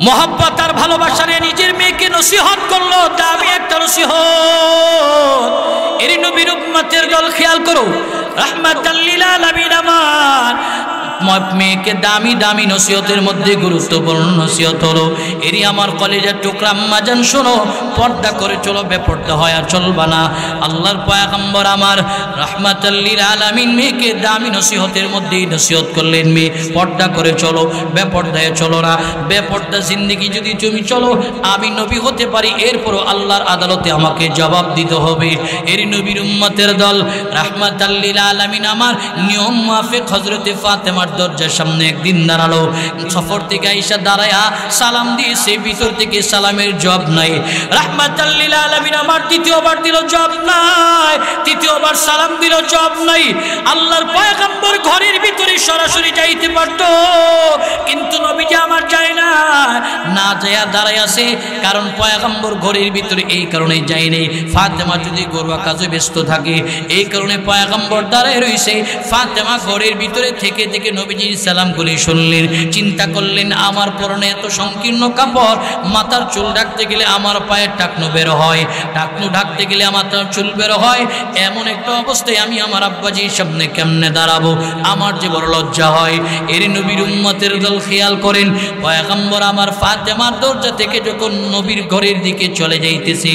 মহব্বত আর ভালোবাসা নিয়ে নিজের মেয়েকে নসিহত করলো, দামি একটা নসিহত। এর নবীর উম্মতের দল খেয়াল করো, রাহমাতাল লিল আলামিন আমার মেয়েকে দামি দামি নসিহতের মধ্যে গুরুত্বপূর্ণ নসিহত হলো, এরই আমার কলেজের টুকরা আম্মা জান শোনো, পর্দা করে চলো, বেপর্দা হয় আর চলবা না। আল্লাহর পয়গম্বর আমার রাহমাতাল লিল আলামিন মেয়েকে দামি নসিহতের মধ্যেই নসিহত করলেন, মেয়ে পর্দা করে চলো, বেপর্দায় চলো না। বেপর্দা জিন্দেগি যদি তুমি চলো, আমি নবী হতে পারি, এরপরও আল্লাহর আদালতে আমাকে জবাব দিতে হবে। এরই নবীর উম্মতের দল রাহমাতাল লিল আলামিন আমার নিয়ম মাফিক হযরতে ফাতেমা দরজার সামনে একদিন দাঁড়ালো। সফর থেকে আইসা দাঁড়ায়া সালাম দিয়েছে, ভিতর থেকে সালামের জবাব নাই। রাহমাতাল লিল আলামিন আমার দ্বিতীয়বার দিল, জবাব নাই। তৃতীয়বার সালাম দিল, জবাব নাই। আল্লাহর পয়গম্বর ঘরের ভিতরে সরাসরি যাইতে পারত, কিন্তু নবীজি আমার যায় না, না যায়া দাঁড়ায় আছে। কারণ পয়গম্বর ঘরের ভিতরে এই কারণে যায় নেই, ফাতেমা যদি ঘরোয়া কাজে ব্যস্ত থাকে, এই কারণে পয়গম্বর দাঁড়ায় রয়েছে। ফাতেমা ঘরের ভিতরে থেকে থেকে নবীজির সালামগুলি শুনলেন, চিন্তা করলেন আমার পরনে এত সংকীর্ণ কাপড়, মাথার চুল ঢাকতে গেলে আমার পায়ের টাকনু বের হয়, টাকনু ঢাকতে গেলে আমার চুল বের হয়, এমন একটা অবস্থায় আমি আমার আব্বাজির সামনে কেমনে দাঁড়াবো, আমার যে বড় লজ্জা হয়। এর নবীর উম্মতের দল খেয়াল করেন, পয়গম্বর আমার ফাতেমার দরজা থেকে যখন নবীর ঘরের দিকে চলে যাইতেছে,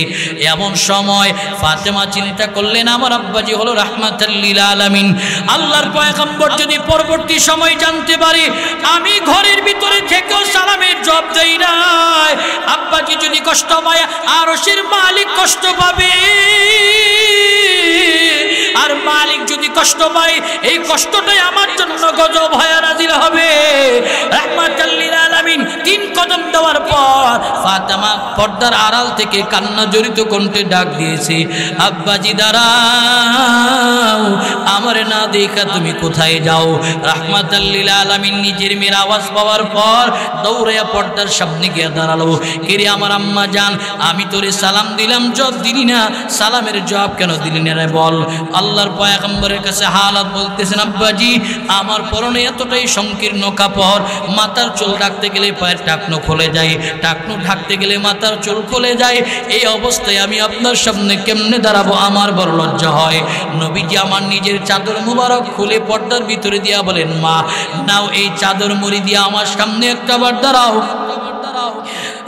এমন সময় ফাতেমা চিন্তা করলেন আমার আব্বাজি হলো রাহমাতাল লিল আলামিন। আল্লাহর পয়গম্বর যদি পরবর্তী সময় জানতে পারে আমি ঘরের ভিতরে থেকেও সালামের জবাব দেই না, আব্বাজি যদি কষ্ট পায় আরশের মালিক কষ্ট পাবে, আর মালিক যদি কষ্ট পায় এই কষ্টটাই আমার জন্য গজব হয়ে নাজিল হবে। রাহমাতাল লিল আলামিন 3 কদম দেওয়ার পর ফাতেমা পর্দার আড়াল থেকে কান্না জড়িত কণ্ঠে ডাক দিয়েছে, আব্বাজি দাঁড়াও, আমার আমারে না দেখা তুমি কোথায় যাও? রাহমাতাল লিল আলামিন নিজের মেয়ের আওয়াজ পাওয়ার পর দৌড়াইয়া পর্দার সামনে গিয়ে দাঁড়ালো। কিরে আমার আম্মা জান, আমি তোরে সালাম দিলাম, জবাব দিলি না, সালামের জবাব কেন দিলি না রে বল? আল্লাহর পয়গম্বরের কাছে হালাত বলতেছেন, আব্বাজি আমার পরনে এতটাই সংকীর্ণ কাপড়, মাথার চুল ঢাকতে গেলে পায়ের টাকনো খুলে যায়, টাকনো ঢাকতে গেলে মাথার চুল খুলে যায়, এই অবস্থায় আমি আপনার সামনে কেমনে দাঁড়াবো? আমার বড় লজ্জা হয়। নবীজি আমার নিজের চাদর মুবারক খুলে পর্দার ভিতরে দিয়া বলেন, মা নাও এই চাদর মুড়ি দিয়া আমার সামনে একটা বার দাঁড়াও।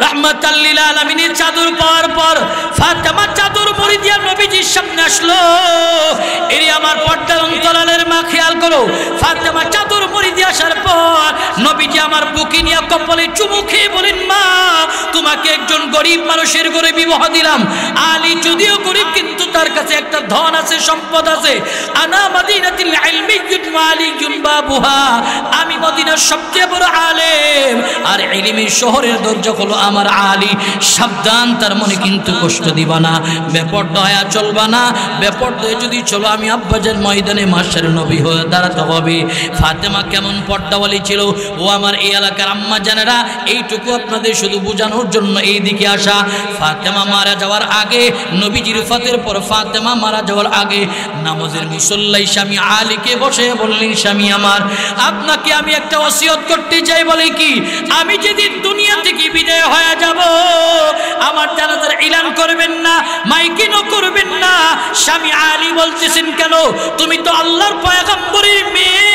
রাহমাতাল লিল আলামিনের চাদর পাওয়ার পর ফাতেমা চাদর মুড়ি দিয়া নবীজির সামনে আসলো। এরি আমার পর্দার অন্তরালের মা খেয়াল করো, ফাতেমা চাদর মুড়ি দিয়ে আসার পর নবীজি আমার বুকে নিয়ে কপালে চুমু খেয়ে বলেন, মা তোমাকে একজন গরিব মানুষের ঘরে বিবাহ দিলাম। আলী যদিও গরিব কিন্তু তার কাছে একটা ধন আছে, সম্পদ আছে। আনা মাদিনাতুল ইলমি ওয়া আলিয়ুন বাবুহা, আমি মদিনার সবচেয়ে বড় আলেম আর ইলমের শহরের দরজা হলো আমার আলী। সাবধান, তার মনে কিন্তু কষ্ট দিবা না, বেপরদয়া চলবা না। বেপরদয়া যদি চলো আমি আব্বাজান ময়দানে মাশারে নবী হয়ে দাঁড়াতে হবে। ফাতেমা কেমন পর্দাওয়ালি ছিল ও আমার এই এলাকার আম্মা জানেরা, এইটুকু আপনাদের শুধু বোঝানোর জন্য এই দিকে আসা। ফাতেমা মারা যাওয়ার আগে, নবীজির ওফাতের পর ফাতেমা মারা যাওয়ার আগে নামাজের মুসল্লায় স্বামী আলীকে বসে বললেন, স্বামী আমার আপনাকে আমি একটা ওসিয়ত করতে চাই। বলে কি? আমি যেদিন দুনিয়া থেকে বিদায় হয়ে যাব আমার জানাজার এলান করবেন না, মাইকিংও করবেন না। স্বামী আলী বলতেছেন, কেন? তুমি তো আল্লাহর পয়গম্বরের মেয়ে,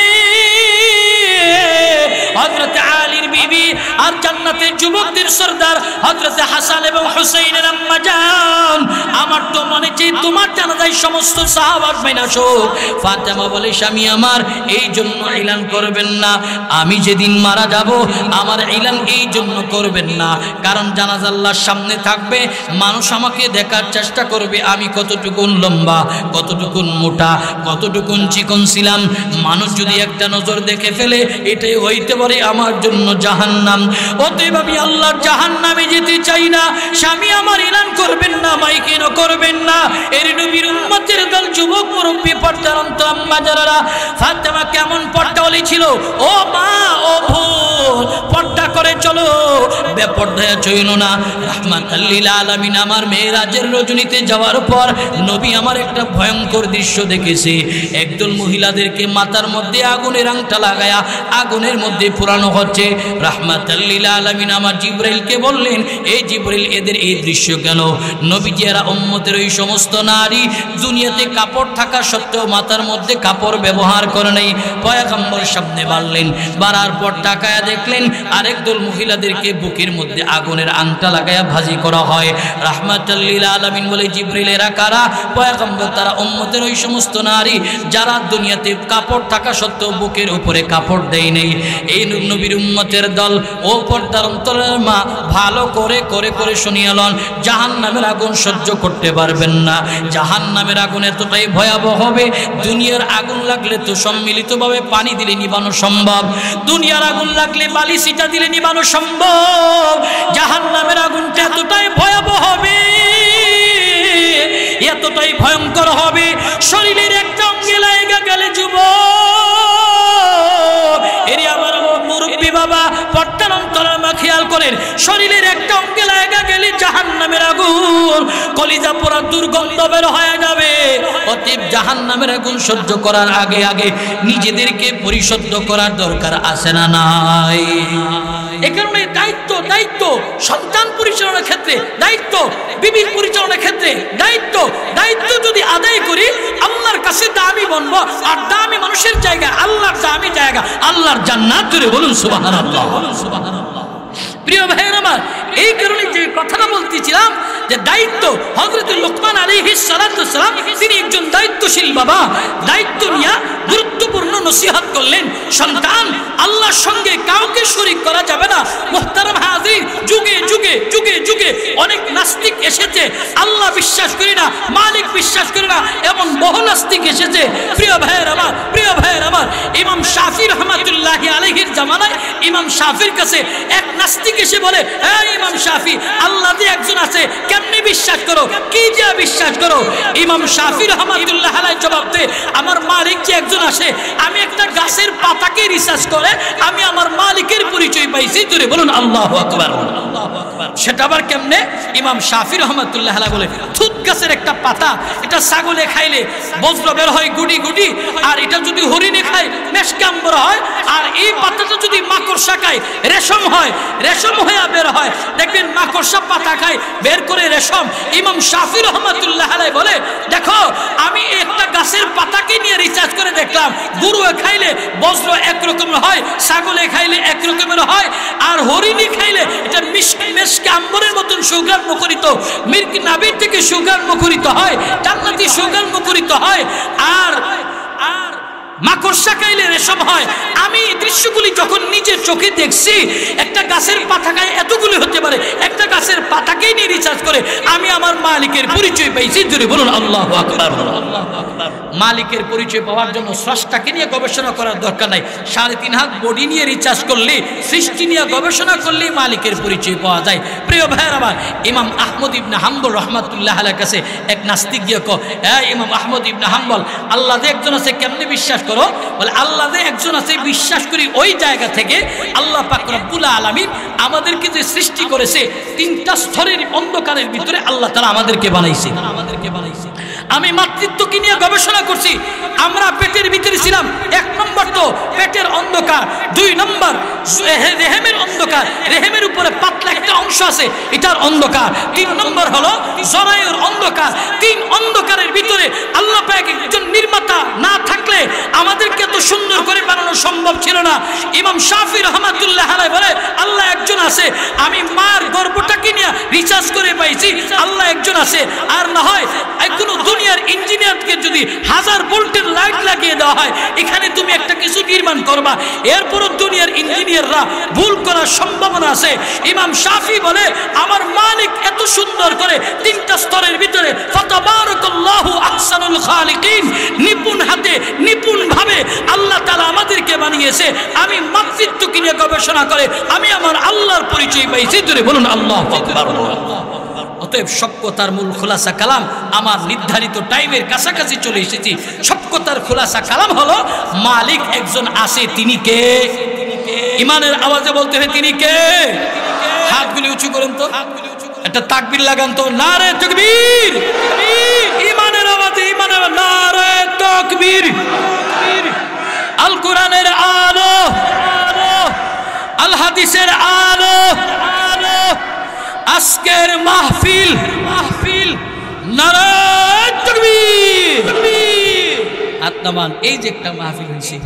হযরত আলীর বিবি আর জান্নাতের যুবকদের সরদার হযরত হাসান এবং হুসাইনের আম্মা জান। আমার তো মনে চাই তোমার জানাজায় সমস্ত সাহাবা মাইনা শোক। ফাতেমা বলে, স্বামী আমার এই জন্য এলান করবেন না, আমি যেদিন মারা যাব আমার এলান এই জন্য করবেন না, কারণ জানাজা আল্লাহর সামনে থাকবে, মানুষ আমাকে দেখার চেষ্টা করবে আমি কতটুকুন লম্বা, কতটুকুন মোটা, কতটুকুন চিকন ছিলাম। মানুষ যদি একটা নজর দেখে ফেলে এটাই হইতে পারে আমার জন্য জাহান্নাম। অতএব আমি আল্লাহর জাহান্নামে যেতে চাই না। স্বামী আমার এলান করবেন না, মাইকিংও করবেন না। এর নবীর উম্মতের দল, যুবক মুরব্বী পর্দার অন্ত আম্মা যারা, ফাতেমা কেমন পর্দাওয়ালি ছিল? ও মা, ও ভুল, পর্দা করে চলো, বেপর্দায় চইলো না। রাহমাতাল লিল আলামিন আমার মেরাজের রজনীতে যাওয়ার পর নবী আমার একটা ভয়ঙ্কর দৃশ্য দেখেছে। একদল মহিলাদেরকে মাথার মধ্যে আগুনের আংটা লাগায়া আগুনের মধ্যে পুরানো হচ্ছে। রাহমাতাল লিল আলামিন আমার জিবরাইলকে বললেন, এই জিবরাইল এদের এই দৃশ্য কেন? নবীজি এরা উম্মতের ওই সমস্ত নারী দুনিয়াতে কাপড় থাকা সত্ত্বেও মাথার মধ্যে কাপড় ব্যবহার করে নাই। পয়গম্বর সামনে বাড়লেন, বাড়ার পর তাকায়া দেখলেন আরেক দল মহিলাদেরকে বুকের মধ্যে আগুনের আংটা লাগায়া ভাজি করা হয়। রাহমাতাল লিল আলামিন বলে, জিবরাইল এরা কারা? পয়গম্বর, তারা উম্মতের ওই সমস্ত নারী যারা দুনিয়াতে কাপড় থাকা সত্ত্বেও বুকের উপরে কাপড় দেয় নেই। এই নবীর উম্মতের দল, ও পর্দার অন্তরের মা, ভালো করে করে করে শুনিয়ে লন, জাহান্নামের আগুন সহ্য করতে পারবেন না। জাহান্নামের আগুন এতটাই ভয়াবহ হবে, দুনিয়ার আগুন লাগলে তো সম্মিলিতভাবে পানি দিলে নিবানো সম্ভব, দুনিয়ার আগুন লাগলে বালি সিটা দিলে নিবানো সম্ভব। জাহান্নামের আগুনটা এতটাই ভয়াবহ হবে, এতটাই ভয়ঙ্কর হবে, শরীরের একটা অঙ্গে লাগা গেলে যুবক, এর আমার মুরব্বী বাবা পর্দার অন্তরের মা খেয়াল করেন, শরীরের একটা অঙ্গে লাগা গেলে জাহান্নামের আগুন, কলিজা পোড়া দুর্গন্ধ বের হয়ে যাবে। অতএব জাহান্নামের আগুন সহ্য করার আগে আগে নিজেদেরকে পরিশুদ্ধ করার দরকার আছে না নাই? এই কারণে দায়িত্ব দায়িত্ব সন্তান পরিচালনার ক্ষেত্রে দায়িত্ব, বিবির পরিচালনার ক্ষেত্রে দায়িত্ব, দায়িত্ব যদি আদায় করি আল্লাহর কাছে দামি বনবো। আর দামি মানুষের জায়গা আল্লাহর দামি জায়গা, আল্লাহর জান্নাত। জুড়ে বলুন সুবহানাল্লাহ। প্রিয় ভাইয়ের আমার, এই কারণে যে কথাটা বলতেছিলাম যে দায়িত্ব, হযরত লোকমান আলাইহিস সালাতু ওয়াস সালাম তিনি একজন দায়িত্বশীল বাবা, দায়িত্ব নিয়ে গুরুত্বপূর্ণ নসিহত করলেন, সন্তান আল্লাহর সঙ্গে কাউকে শরীক করা যাবে না। মুহতারাম হাজির, যুগে যুগে যুগে যুগে অনেক নাস্তিক এসেছে, আল্লাহ বিশ্বাস করি না, মালিক বিশ্বাস করি না, এমন বহু নাস্তিক এসেছে। প্রিয় ভাইয়ের আমার, প্রিয় ভাইয়ের আমার, ইমাম শাফি রহমাতুল্লাহি আলাইহির জামানায় ইমাম শাফির কাছে এক নাস্তিক এসে বলে, এই ইমাম শাফি, আল্লাহ যে একজন আছে কেমনে বিশ্বাস করো, কি যে বিশ্বাস করো? ইমাম শাফি রহমাতুল্লাহ জবাব দে, আমার মালিক যে একজন আসে, আমি একটা গাছের পাতাকে রিসার্চ করে আমি আমার মালিকের পরিচয় পাইছি। জোরে বলুন আল্লাহু আকবার। সেটা আবার কেমনে? ইমাম শাফি রহমাতুল্লাহ আলাইহি বলে, থুত গাছের একটা পাতা, এটা ছাগলে খাইলে বজ্র বের হয় গুটি গুটি, আর এটা যদি হরিণে খায় মেশকে আম্বর হয়, আর এই পাতাটা যদি মাকড়সা খায় রেশম হয়, রেশম হয়ে বের হয়। দেখবেন মাকড়সা পাতা খায় বের করে রেশম। ইমাম শাফি রহমাতুল্লাহ আলাইহি বলে, দেখো আমি একটা গাছের পাতাকে নিয়ে রিসার্চ করে দেখলাম, গরুয়ে খাইলে বজ্র একরকম হয়, ছাগলে খাইলে একরকমের হয়, আর হরিণী খাইলে এটা মেশকে আম্বরের মতন সুগন্ধ মুখরিত, মিল্ক নাবির থেকে সুগন্ধ মুখরিত হয়, জান্নাতি সুগন্ধ মুখরিত হয়, আর মাকড়সা খাইলে রেশম হয়। আমি দৃশ্যগুলি যখন নিজের চোখে দেখছি, একটা গাছের পাতা খায় এতগুলি হতে পারে, একটা গাছের পাতাকেই নিয়ে রিসার্চ করে আমি আমার মালিকের পরিচয় পাইছি। জোরে বলুন আল্লাহু আকবার। মালিকের পরিচয় পাওয়ার জন্য স্রষ্টাকে নিয়ে গবেষণা করার দরকার নাই। 3.5 হাত বডি নিয়ে রিসার্চ করলে, সৃষ্টি নিয়ে গবেষণা করলেই মালিকের পরিচয় পাওয়া যায়। প্রিয় ভাইয়ের আমার, ইমাম আহমদ ইবনে হাম্বল রহমাতুল্লাহ আলাইহির কাছে এক নাস্তিক গিয়ে কয়, ইমাম আহমদ ইবনে হাম্বল, আল্লাহ যে একজন আছে কেমনে বিশ্বাস করো? বলে, আল্লাহ যে একজন আছে বিশ্বাস করি ওই জায়গা থেকে আল্লাহ পাক রব্বুল আলামিন আমাদেরকে যে সৃষ্টি করেছে 3টা স্তরের অন্ধকারের ভিতরে আল্লাহ তাআলা আমাদেরকে বানাইছে। আমি মাতৃত্বকে নিয়ে গবেষণা করছি। আমরা পেটের ভিতরে ছিলাম, 1 নম্বর তো পেটের অন্ধকার, 2 নম্বর রেহেমের অন্ধকার, রেহেমের উপরে পাতলা একটা অংশ আছে এটার অন্ধকার, 3 নম্বর হলো জরায়ুর অন্ধকার। 3 অন্ধকারের ভিতরে আল্লাহ পাক একজন নির্মাতা না থাকলে আমাদেরকে এত সুন্দর করে বানানো সম্ভব ছিল না। ইমাম শাফি রহমাতুল্লাহ আলাইহি বলে, আল্লাহ একজন আছে, আমি মার গর্ভটাকে নিয়ে রিসার্চ করে পাইছি আল্লাহ একজন আছে। আর না হয় কোনো দুনিয়ার ইঞ্জিনিয়ারকে যদি 1000 ভোল্টের লাইট লাগিয়ে দেওয়া হয়, এখানে তুমি একটা কিছু নির্মাণ করবা, এরপরও দুনিয়ার ইঞ্জিনিয়াররা ভুল করার সম্ভাবনা আছে। ইমাম শাফি বলে, আমার মালিক এত সুন্দর করে 3টা স্তরের ভিতরে ফাতাবারাকাল্লাহু আহসানুল খালিকিন, নিপুণ হাতে নিপুণ ভাবে আল্লাহ তাআলা আমাদেরকে বানিয়েছে। আমি মাতৃত্বকে নিয়ে গবেষণা করে আমি আমার আল্লাহর পরিচয় পাইছি। জোরে বলুন আল্লাহু আকবার। অতএব সব কথার মূল খোলাসা কালাম, আমার নির্ধারিত টাইমের কাছাকাছি চলে এসেছি। সব কথার খোলাসা কালাম হলো, মালিক একজন আছে, তিনি কে? ইমানের আওয়াজে বলতে হয় তিনি কে? হাতগুলি উঁচু করেন তো, একটা তাকবীর লাগান তো, নারে তাকবীর। ইমানের আওয়াজে, ইমানের নারে তাকবীর। আল কোরআনের আলো, আল হাদিসের আলো, আজকের মাহফিল নারে তাকবীর। আত্মান এই যে একটা মাহফিল হয়েছে,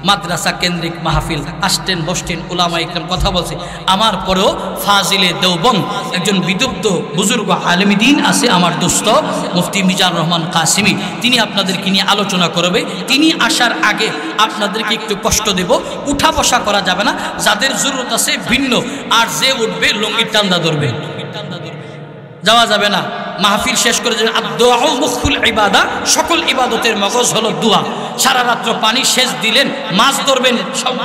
মাদ্রাসা কেন্দ্রিক মাহফিল, আসতেন বসতেন উলামা ইকরাম কথা বলছে, আমার পরেও ফাজিলে দেওবন্দ একজন বিদগ্ধ বুজুর্গ আলেম দ্বীন আছে আমার দোস্ত মুফতি মিজানুর রহমান কাসিমি, তিনি আপনাদেরকে নিয়ে আলোচনা করবে। তিনি আসার আগে আপনাদেরকে একটু কষ্ট দেব, উঠা বসা করা যাবে না, যাদের জরুরত আছে ভিন্ন, আর যে উঠবে লুঙ্গির টান্দা ধরবে, যাওয়া যাবে না। মাহফিল শেষ করে যাবেন। আদ-দুআ মুখুল ইবাদা, সকল ইবাদতের মগজ হলো দোয়া। সারা রাত্র পানি সেচ দিলেন, মাছ ধরবেন, সব